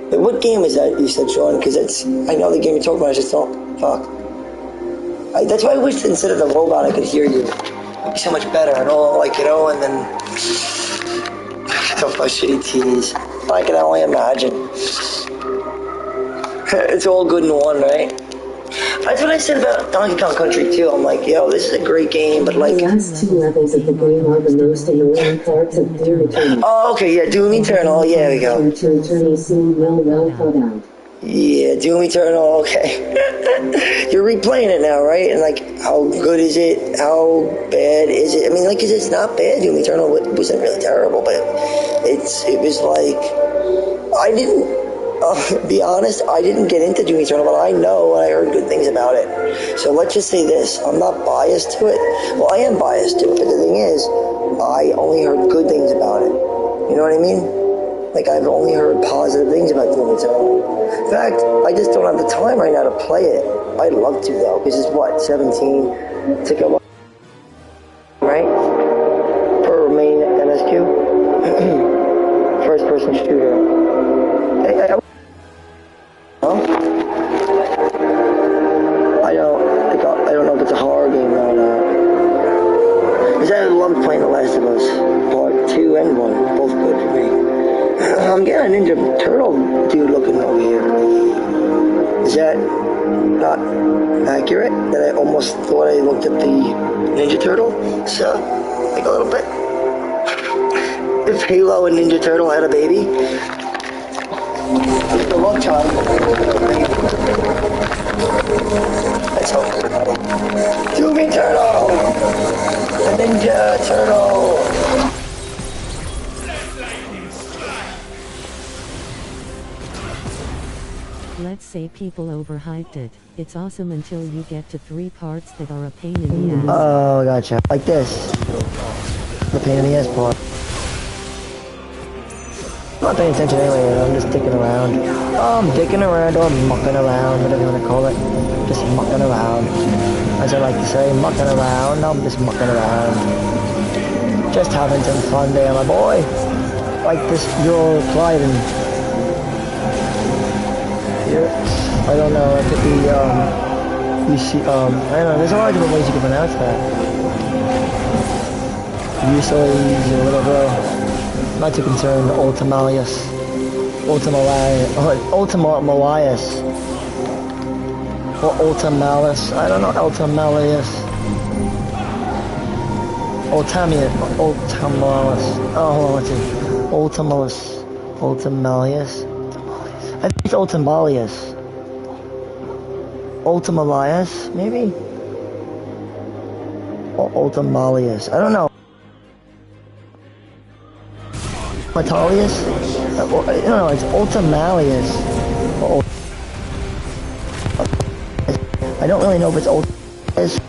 Speaker 1: But what game is that you said, Sean? Because I know the game you're talking about, I just don't, fuck. That's why I wish instead of the robot I could hear you. It'd be so much better and all, like, you know, and then talk about shitty tease. I can only imagine. It's all good in one, right? That's what I said about Donkey Kong Country too. I'm like, yo, this is a great game, but like...
Speaker 11: The last two levels of the game are the most annoying parts of Doom Eternal.
Speaker 1: Oh, okay, yeah, Doom Eternal, yeah, we go.
Speaker 11: Well thought out.
Speaker 1: Yeah, Doom Eternal, okay. You're replaying it now, right? And like, how good is it? How bad is it? I mean, like, 'cause it's not bad. Doom Eternal wasn't really terrible, but it was like, I didn't, be honest, I didn't get into Doom Eternal, but I know and I heard good things about it. So let's just say this, I'm not biased to it. Well, I am biased to it, but the thing is, I only heard good things about it. You know what I mean? Like, I've only heard positive things about Doom Eternal. In fact, I just don't have the time right now to play it. I'd love to, though, because it's, what, 17? Took a while, right? For main MSQ? First-person shooter. I don't know if it's a horror game or not. Because I loved playing The Last of Us, Part 2 and 1, both got a Ninja Turtle dude looking over here. Is that not accurate? That I almost thought I looked at the Ninja Turtle? So, like a little bit. If Halo and Ninja Turtle had a baby, the love child. Let's hope. Doomie Turtle! The Ninja Turtle!
Speaker 8: Let's say people overhyped it. It's awesome until you get to 3 parts that are a pain in the ass.
Speaker 1: Oh, gotcha. Like this. The pain in the ass part. I'm not paying attention anyway, I'm just dicking around. I'm dicking around or mucking around, whatever you want to call it. Just mucking around. As I like to say, mucking around. I'm just mucking around. Just having some fun there, my boy. Like this girl Clyden. Here. I don't know, it could be, you see, I don't know, there's a lot of different ways you can pronounce that. Usually, or whatever. Not too concerned. Ultimalius. Ultimalius. Or Ultimalis. I don't know. Ultimalius. Ultimalis. Oh, what's it? Ultimalis. Ultimalius. I think it's Ultimalius. Ultimalius, maybe? Or Ultimalius. I don't know. Metalius? No, it's Ultimalius. I don't really know if it's Ultimalius.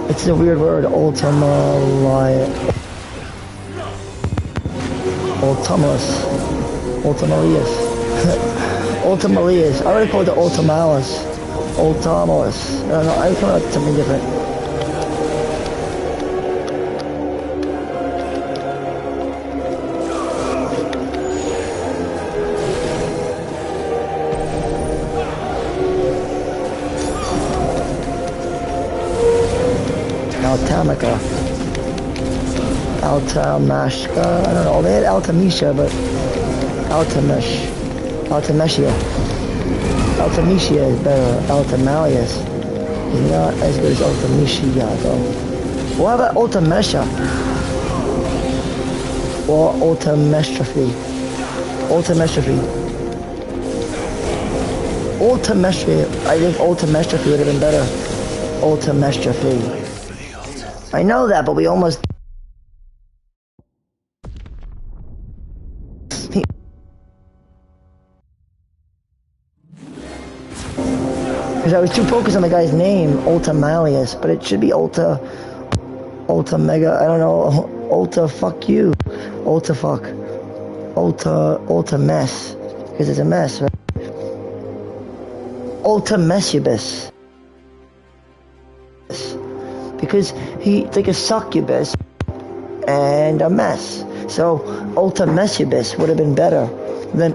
Speaker 1: It's a weird word, Ultimalius. Ultimalius. Ultimalius. I would call it the Ultimalis. Ultimalis. I don't know, I would call it something different. Altamica. Altamashka, I don't know, they had Altamisha, but Altameshia is better. Altamalius is not as good as Altamishia, though. What about Ultamesha? Or Ultamestrophy? Ultamestrophy, I think Ultamestrophy would have been better. Ultamestrophy. I know that, but we almost... Because I was too focused on the guy's name, Ultimalius, but it should be Ulta Mega, I don't know, Ulta fuck you, Ulta fuck, Ulta mess, because it's a mess, right? Ulta Messubus, because he's like a succubus and a mess, so Ulta Messubus would have been better than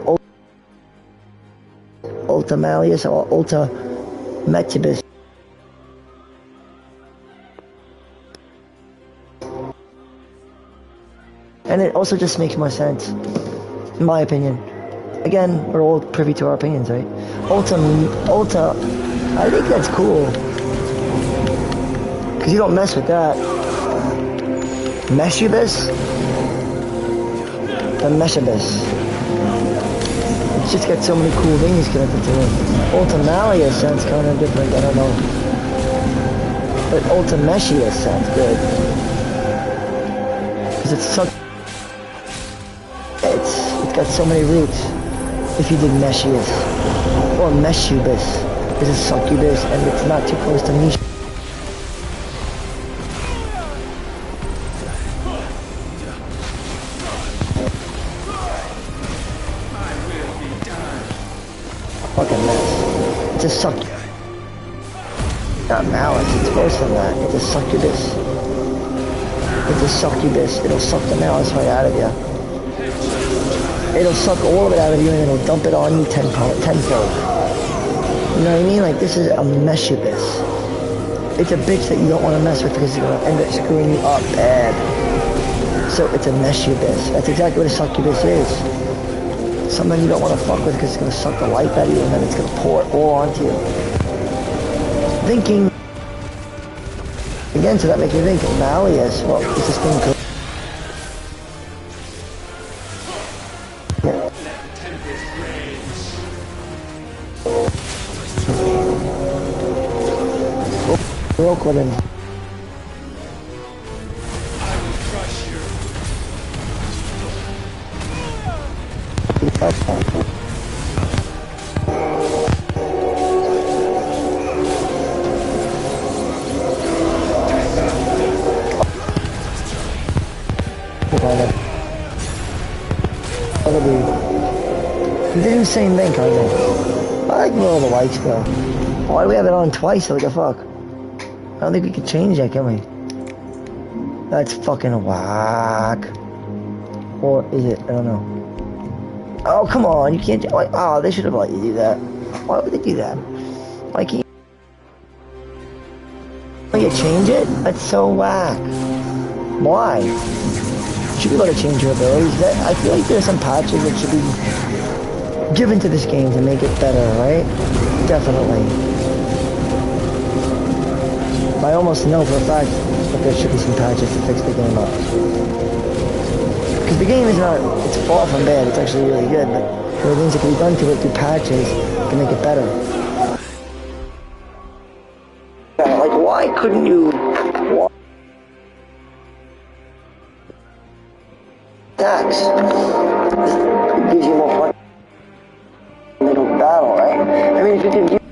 Speaker 1: Ultimalius or Ulta Metibus. And it also just makes more sense, in my opinion. Again, we're all privy to our opinions, right? Ulta, I think that's cool. Because you don't mess with that. Meshubus? The Meshabus. It's just got so many cool things connected to it. Ultimalius sounds kind of different, I don't know. But Ultimeshius sounds good. Because it's got so many roots. If you did Meshius. Or Meshubus. Because it's succubus and it's not too close to Mesh. Fucking mess. It's a succubus. Not malice, it's worse than that. It's a succubus. It's a succubus. It'll suck the malice right out of you. it'll suck all of it out of you and it'll dump it on you tenfold. You know what I mean? Like, this is a meshibus. It's a bitch that you don't want to mess with because it's going to end up screwing you up bad. So it's a meshibus. That's exactly what a succubus is. Something you don't want to fuck with because it's going to suck the life out of you and then it's going to pour it all onto you. Thinking... Again, so that makes me think, Malleus, what is this thing called? Brooklyn. He did the same thing, kind of. I like where all the lights go. Why do we have it on twice? What the fuck? I don't think we can change that, can we? That's fucking whack. Or is it? I don't know. Oh, come on. You can't... Oh, they should have let you do that. Why would they do that? Why can't you change it? That's so whack. Why? You should be able to change your abilities. I feel like there's some patches that should be given to this game to make it better, right? Definitely. I almost know for a fact that there should be some patches to fix the game up. Because the game is not, it's far from bad, it's actually really good, but there are things that can be done to it through patches to make it better. Like, why couldn't you... Attacks. It gives you more fun. Middle battle, right? I mean, if you could